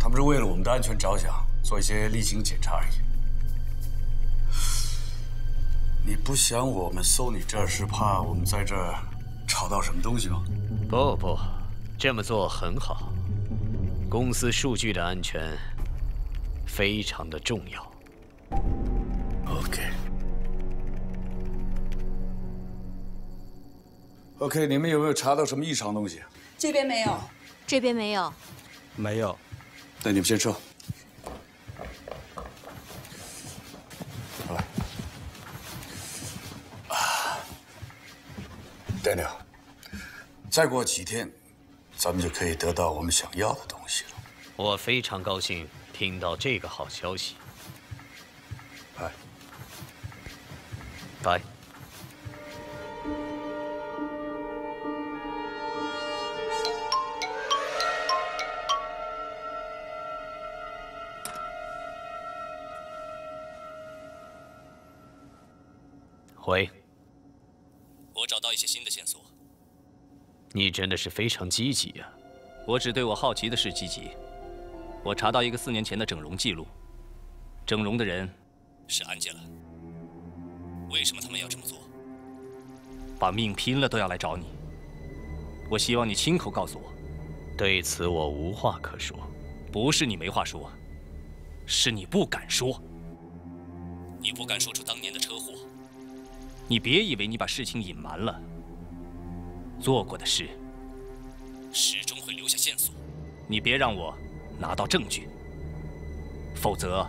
他们是为了我们的安全着想，做一些例行检查而已。你不想我们搜你这儿是怕我们在这儿查到什么东西吗？不，这么做很好。公司数据的安全非常的重要。OK， 你们有没有查到什么异常东西？这边没有，这边没有。没有。那你们先撤。好了。Daniel， 再过几天，咱们就可以得到我们想要的东西了。我非常高兴听到这个好消息。拜。回。我找到一些新的线索。你真的是非常积极呀！我只对我好奇的事积极。我查到一个4年前的整容记录，整容的人是安吉拉。为什么他们要这么做？把命拼了都要来找你。我希望你亲口告诉我。对此我无话可说。不是你没话说，是你不敢说。你不敢说出当年的车祸。你别以为你把事情隐瞒了，做过的事始终会留下线索。你别让我拿到证据，否则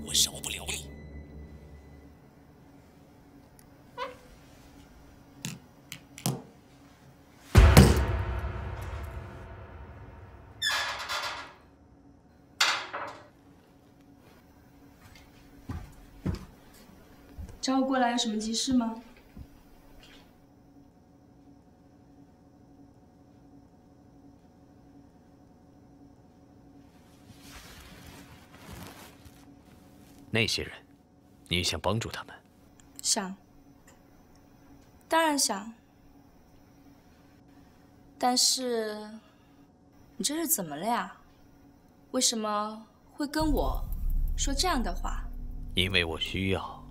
我饶不了你。找我过来有什么急事吗？那些人，你想帮助他们？想，当然想。但是，你这是怎么了呀？为什么会跟我说这样的话？因为我需要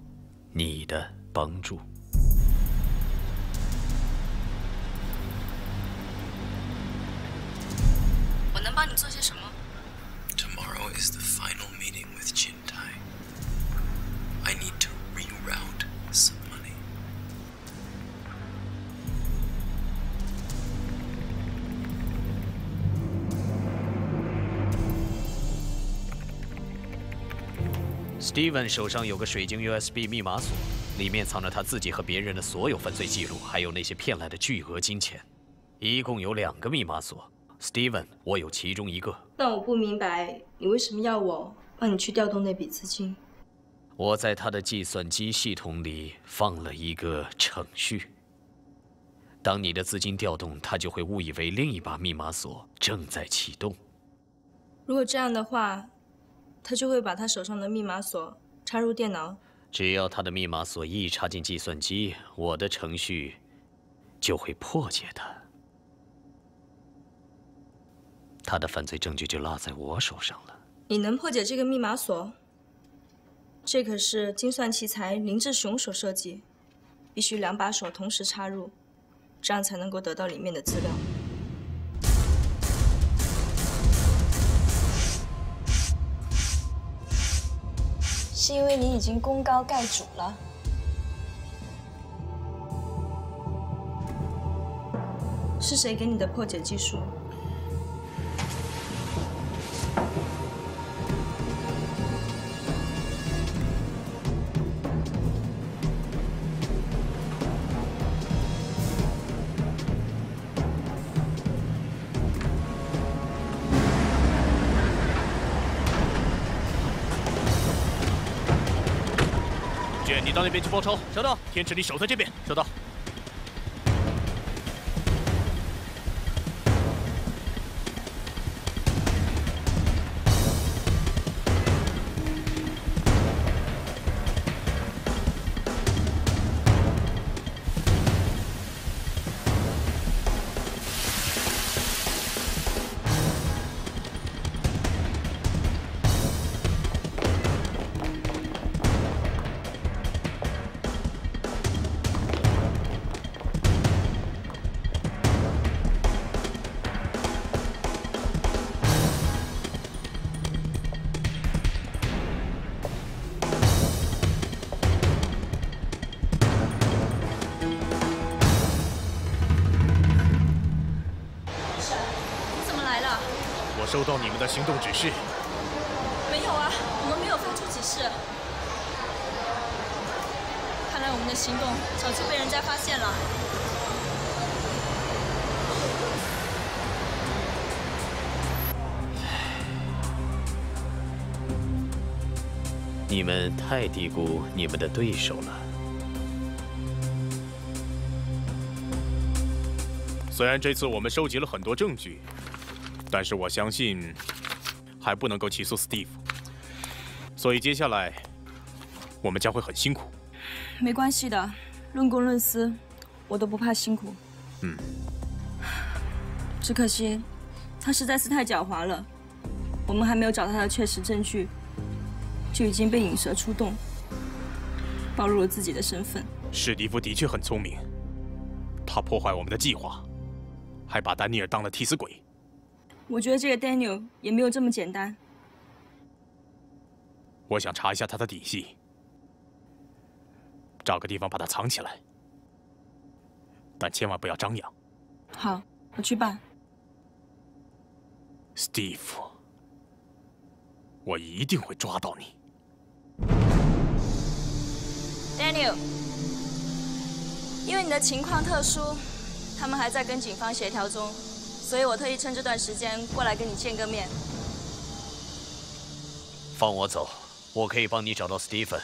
你的帮助。我能帮你做些什么？ Tomorrow is the final meeting with Jintai. I need to reroute some money. Steven 手上有个水晶 USB 密码锁，里面藏着他自己和别人的所有犯罪记录，还有那些骗来的巨额金钱。一共有2个密码锁 ，Steven， 我有其中1个。但我不明白，你为什么要我帮你去调动那笔资金？我在他的计算机系统里放了一个程序。当你的资金调动，他就会误以为另一把密码锁正在启动。如果这样的话，他就会把他手上的密码锁插入电脑。只要他的密码锁一插进计算机，我的程序就会破解它。他的犯罪证据就落在我手上了。你能破解这个密码锁？这可是精算奇才林志雄所设计，必须2把手同时插入，这样才能够得到里面的资料。是因为你已经功高盖主了。是谁给你的破解技术？卷，你到那边去包抄。收到。天池，你守在这边。收到。收到你们的行动指示。没有啊，我们没有发出指示。看来我们的行动早就被人家发现了。你们太低估你们的对手了。虽然这次我们收集了很多证据，但是我相信还不能够起诉 Steve， 所以接下来我们将会很辛苦。没关系的，论公论私，我都不怕辛苦。只可惜他实在是太狡猾了，我们还没有找到他的确实证据，就已经被引蛇出洞，暴露了自己的身份。史蒂夫的确很聪明，他破坏我们的计划，还把丹尼尔当了替死鬼。我觉得这个 Daniel 也没有这么简单。我想查一下他的底细，找个地方把他藏起来，但千万不要张扬。好，我去办。Steve， 我一定会抓到你。Daniel， 因为你的情况特殊，他们还在跟警方协调中，所以我特意趁这段时间过来跟你见个面。放我走，我可以帮你找到 Stephen。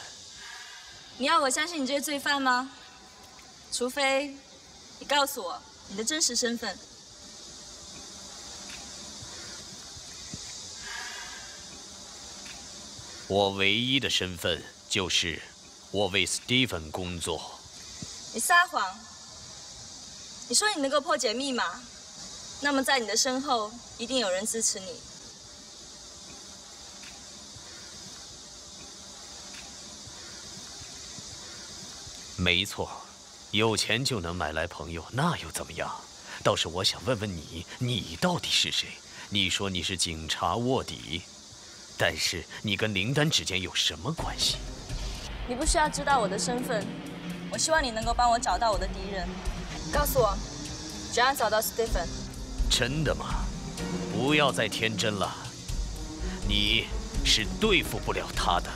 你要我相信你这些罪犯吗？除非你告诉我你的真实身份。我唯一的身份就是我为 Stephen 工作。你撒谎！你说你能够破解密码，那么在你的身后一定有人支持你。没错，有钱就能买来朋友，那又怎么样？倒是我想问问你，你到底是谁？你说你是警察卧底，但是你跟林丹之间有什么关系？你不需要知道我的身份，我希望你能够帮我找到我的敌人。告诉我，怎样找到 Stephen？ 真的吗？不要再天真了，你是对付不了他的。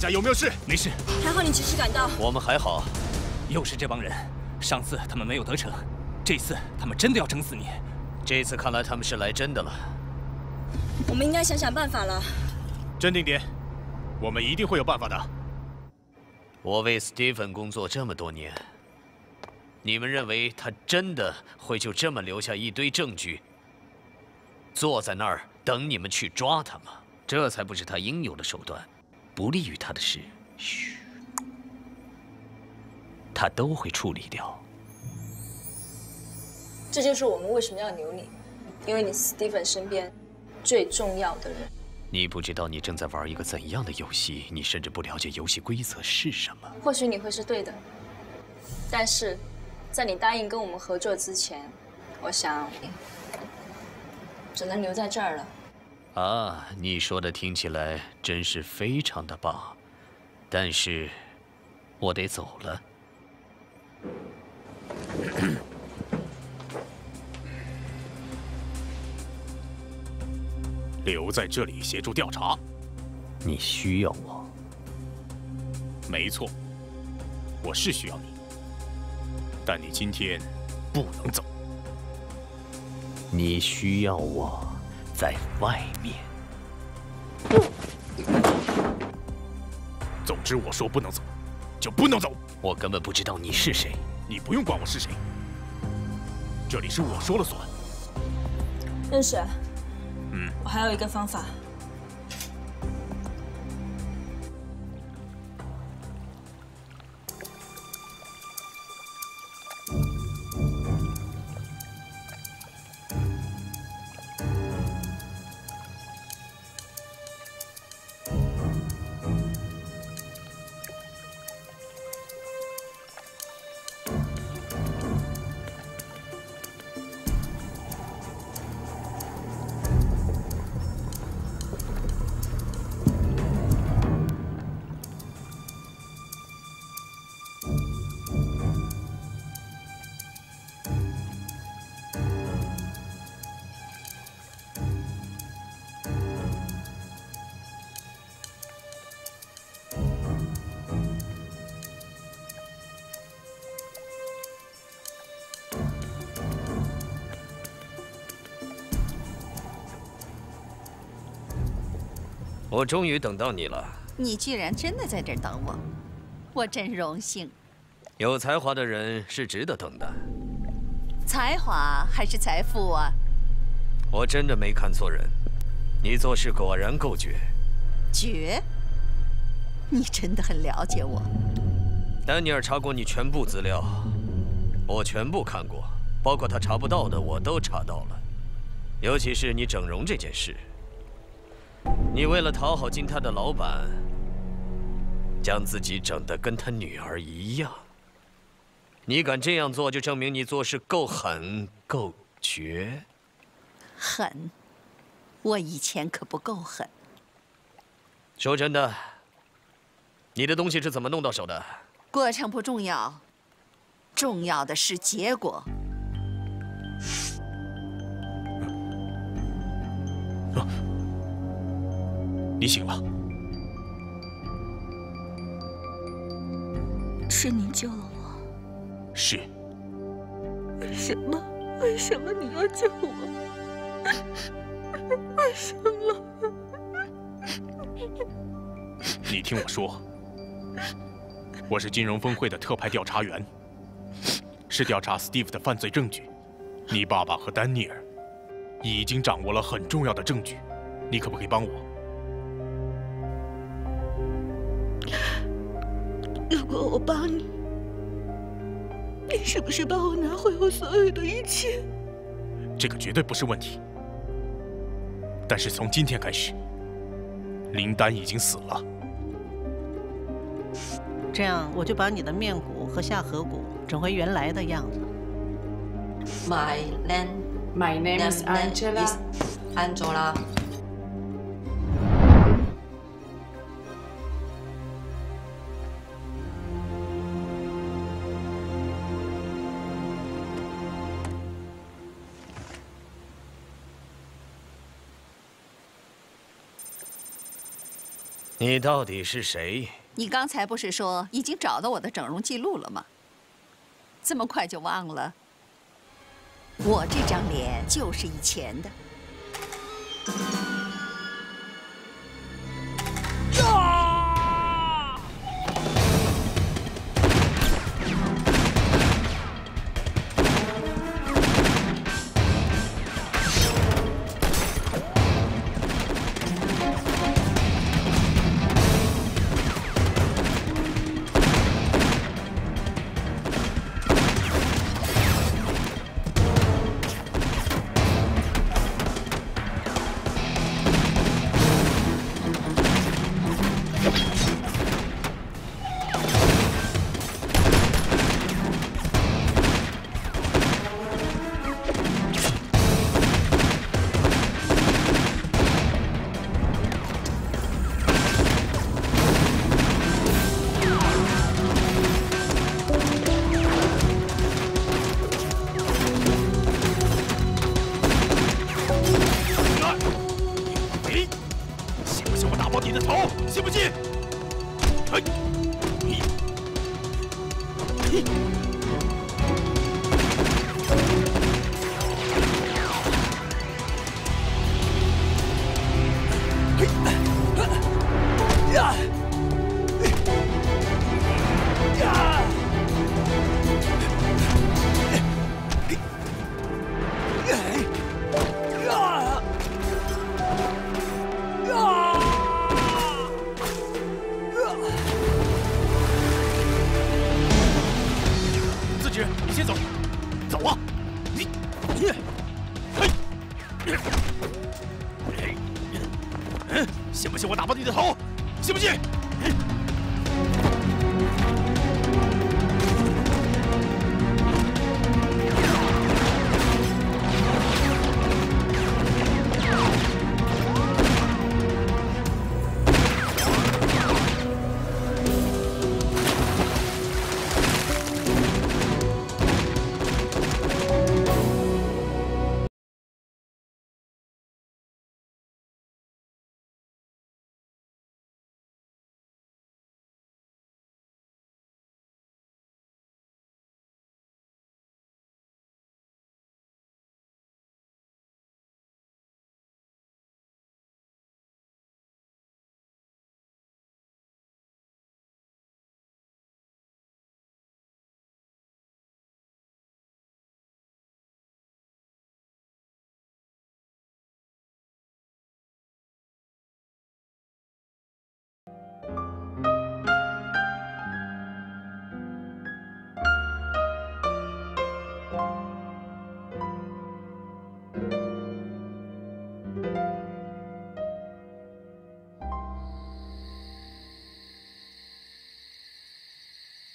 有没有事？没事。还好你及时赶到。我们还好。又是这帮人，上次他们没有得逞，这次他们真的要整死你。这次看来他们是来真的了。我们应该想想办法了。镇定点，我们一定会有办法的。我为 Stephen 工作这么多年，你们认为他真的会就这么留下一堆证据，坐在那儿等你们去抓他吗？这才不是他应有的手段。不利于他的事，嘘，他都会处理掉。这就是我们为什么要留你，因为你是 Stephen 身边最重要的人。你不知道你正在玩一个怎样的游戏，你甚至不了解游戏规则是什么。或许你会是对的，但是在你答应跟我们合作之前，我想只能留在这儿了。啊，你说的听起来真是非常的棒，但是我得走了。留在这里协助调查。你需要我？没错，我是需要你，但你今天不能走。你需要我？在外面。总之，我说不能走，就不能走。我根本不知道你是谁。你不用管我是谁，这里是我说了算。认识。我还有一个方法。我终于等到你了。你居然真的在这儿等我，我真荣幸。有才华的人是值得等的。才华还是财富啊？我真的没看错人，你做事果然够绝。绝？你真的很了解我。丹尼尔查过你全部资料，我全部看过，包括他查不到的，我都查到了。尤其是你整容这件事，你为了讨好金泰的老板，将自己整得跟他女儿一样。你敢这样做，就证明你做事够狠、够绝。狠？我以前可不够狠。说真的，你的东西是怎么弄到手的？过程不重要，重要的是结果。你醒了。是你救了我。是。为什么？为什么你要救我？为什么？你听我说，我是金融峰会的特派调查员，是调查 Steve 的犯罪证据。你爸爸和丹尼尔已经掌握了很重要的证据，你可不可以帮我？如果我帮你，你是不是帮我拿回我所有的一切？这个绝对不是问题。但是从今天开始，林丹已经死了。这样我就把你的面骨和下颌骨整回原来的样子。My name is Angela. 你到底是谁？你刚才不是说已经找到我的整容记录了吗？这么快就忘了？我这张脸就是以前的。信不信我打爆你的头？信不信？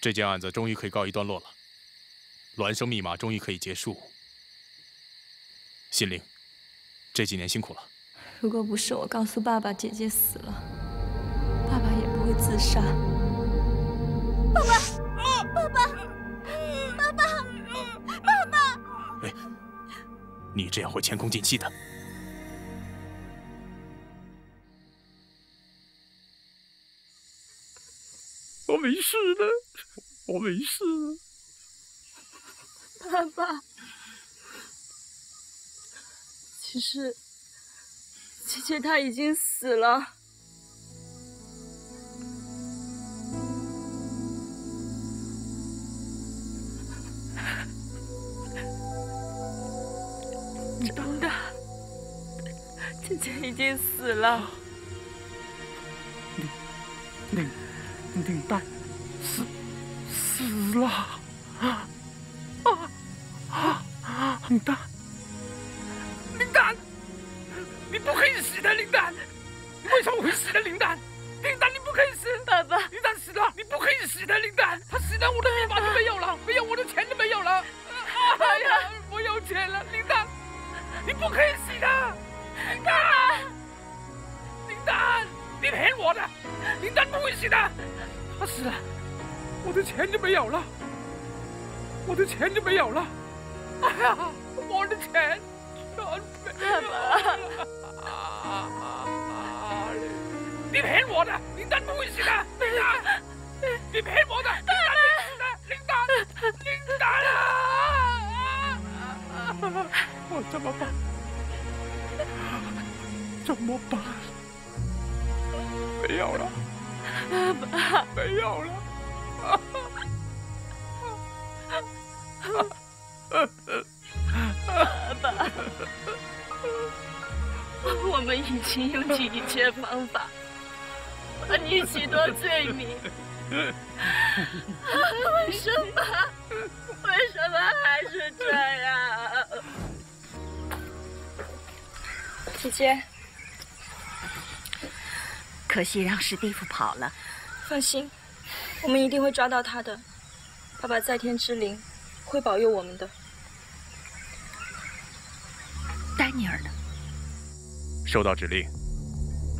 这件案子终于可以告一段落了，孪生密码终于可以结束。心灵，这几年辛苦了。如果不是我告诉爸爸姐姐死了，爸爸也不会自杀。爸爸，爸爸，爸爸，爸爸！哎，你这样会前功尽弃的。我没事的，我没事。爸爸，其实姐姐她已经死了。真的，姐姐已经死了。林丹死了林丹，你不可以死的，林丹，你为什么会死的，林丹？林丹，你不可以死，爸爸，林丹死了，你不可以死的，林丹，他死了，我的密码就没有了，没有我的钱就没有了。哎呀，我有钱了，林丹，你不可以死的，林丹，林丹，你骗我的，林丹不会死的，他死了，我的钱就没有了，我的钱就没有了。哎呀，我的钱全没有了！你骗我的，林丹不会死的，林丹，你骗我的，林丹没死的，林丹啊！我怎么办？怎么办？没有了，爸爸，没有了。爸爸，我们已经用尽一切方法把你许多罪名，为什么还是这样？姐姐，可惜让史蒂夫跑了。放心，我们一定会抓到他的。爸爸在天之灵会保佑我们的。丹尼尔呢？收到指令，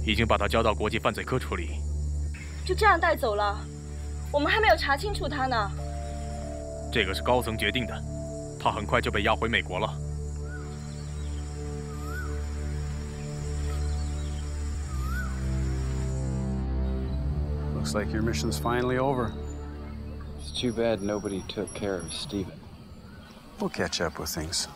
已经把他交到国际犯罪科处理。就这样带走了？我们还没有查清楚他呢。这个是高层决定的，他很快就被押回美国了。Looks like your mission's finally over. It's too bad nobody took care of Stephen. We'll catch up with things.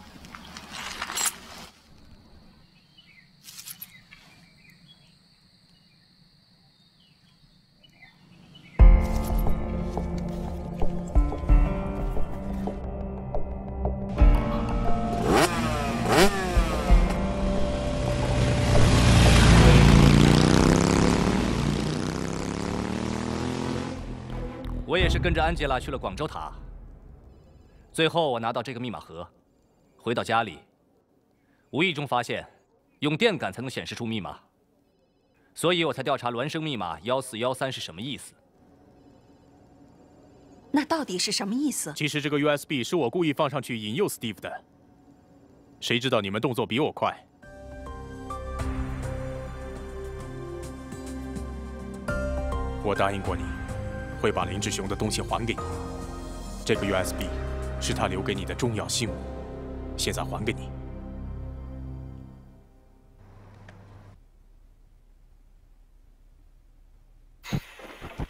我也是跟着安吉拉去了广州塔。最后我拿到这个密码盒，回到家里，无意中发现，用电感才能显示出密码，所以我才调查孪生密码1413是什么意思。那到底是什么意思？其实这个 USB 是我故意放上去引诱 Steve 的，谁知道你们动作比我快。我答应过你。会把林志雄的东西还给你。这个 USB 是他留给你的重要信物，现在还给你。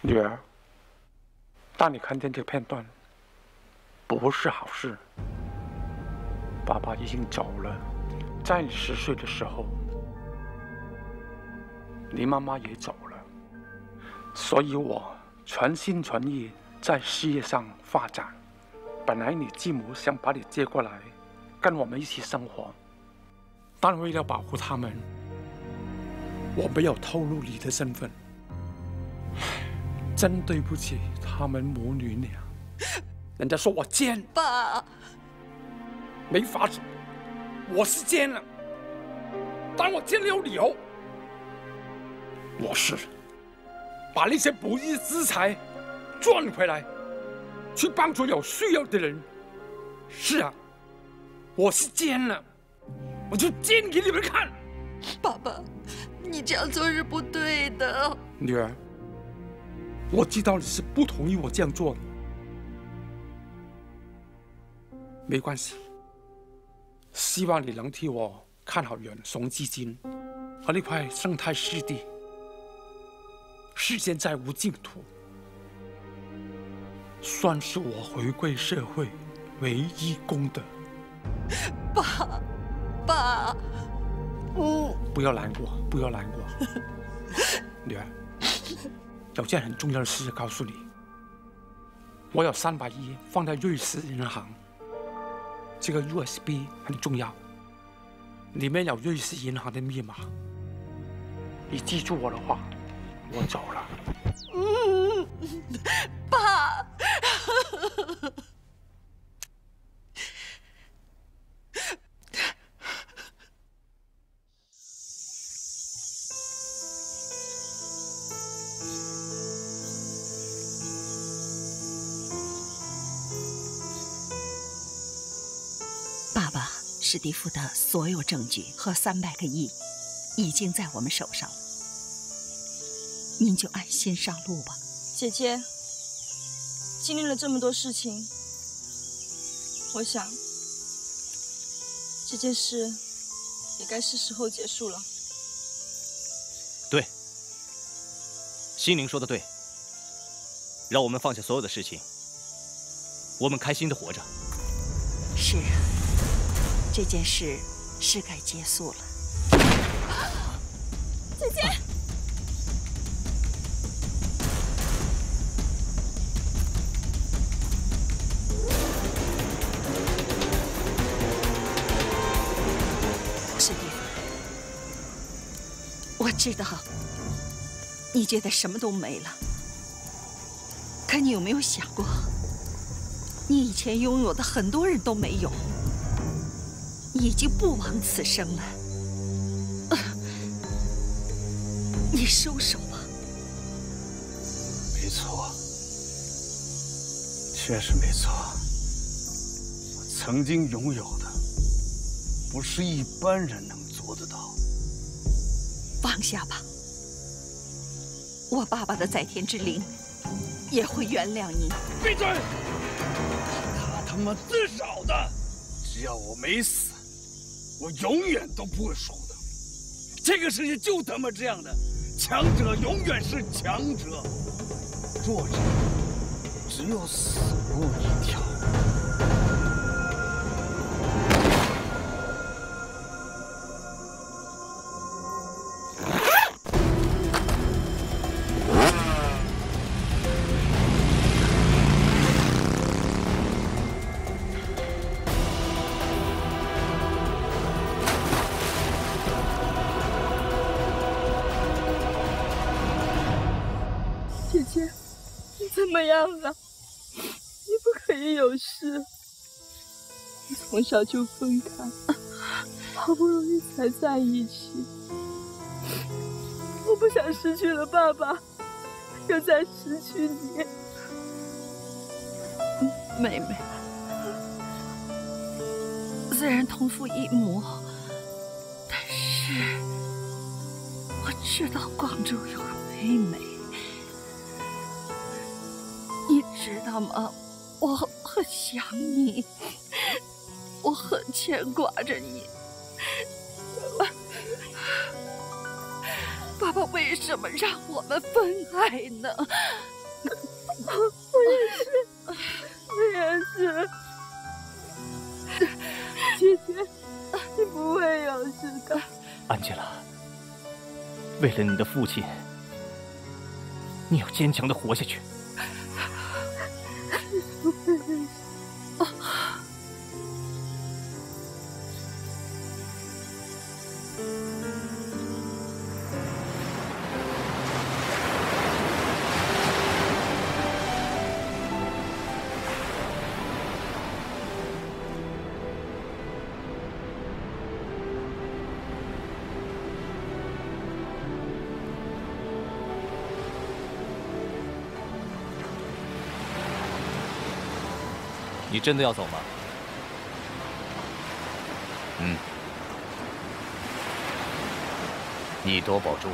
女儿，当你看见这个片段，不是好事。爸爸已经走了，在你10岁的时候，你妈妈也走了，所以我全心全意在事业上发展。本来你继母想把你接过来，跟我们一起生活，但为了保护他们，我没有透露你的身份。真对不起他们母女俩，人家说我奸，爸，没法子，我是奸了，但我奸了有理由，我是把那些不义之财赚回来，去帮助有需要的人。是啊，我是奸了，我就奸给你们看。爸爸，你这样做是不对的。女儿，我知道你是不同意我这样做的，没关系。希望你能替我看好远雄基金和那块生态湿地。世间再无净土，算是我回归社会唯一功德。爸，不要难过，不要难过。女儿，有件很重要的事告诉你，我有300亿放在瑞士银行，这个 USB 很重要，里面有瑞士银行的密码。你记住我的话，我走了。爸。爸爸，史蒂夫的所有证据和300个亿已经在我们手上了，您就安心上路吧。姐姐，经历了这么多事情，我想这件事也该是时候结束了。对，心灵说的对，让我们放下所有的事情，我们开心的活着。是啊，这件事是该结束了。姐姐。我知道，你觉得什么都没了，可你有没有想过，你以前拥有的很多人都没有，你已经不枉此生了。你收手吧。没错，确实没错，我曾经拥有的，不是一般人能做得到。放下吧，我爸爸的在天之灵也会原谅你。闭嘴！他妈自找的！只要我没死，我永远都不会输的。这个世界就他妈这样的，强者永远是强者，弱者只有死路一条。姐姐，你怎么样了？你不可以有事。从小就分开，好不容易才在一起。我不想失去了爸爸，又再失去你。妹妹，虽然同父异母，但是我知道广州有个妹妹。你知道吗？我很想你，我很牵挂着你。爸爸为什么让我们分开呢？我也是。姐姐，你不会有事的。安吉拉，为了你的父亲，你要坚强的活下去。你真的要走吗？嗯。你多保重。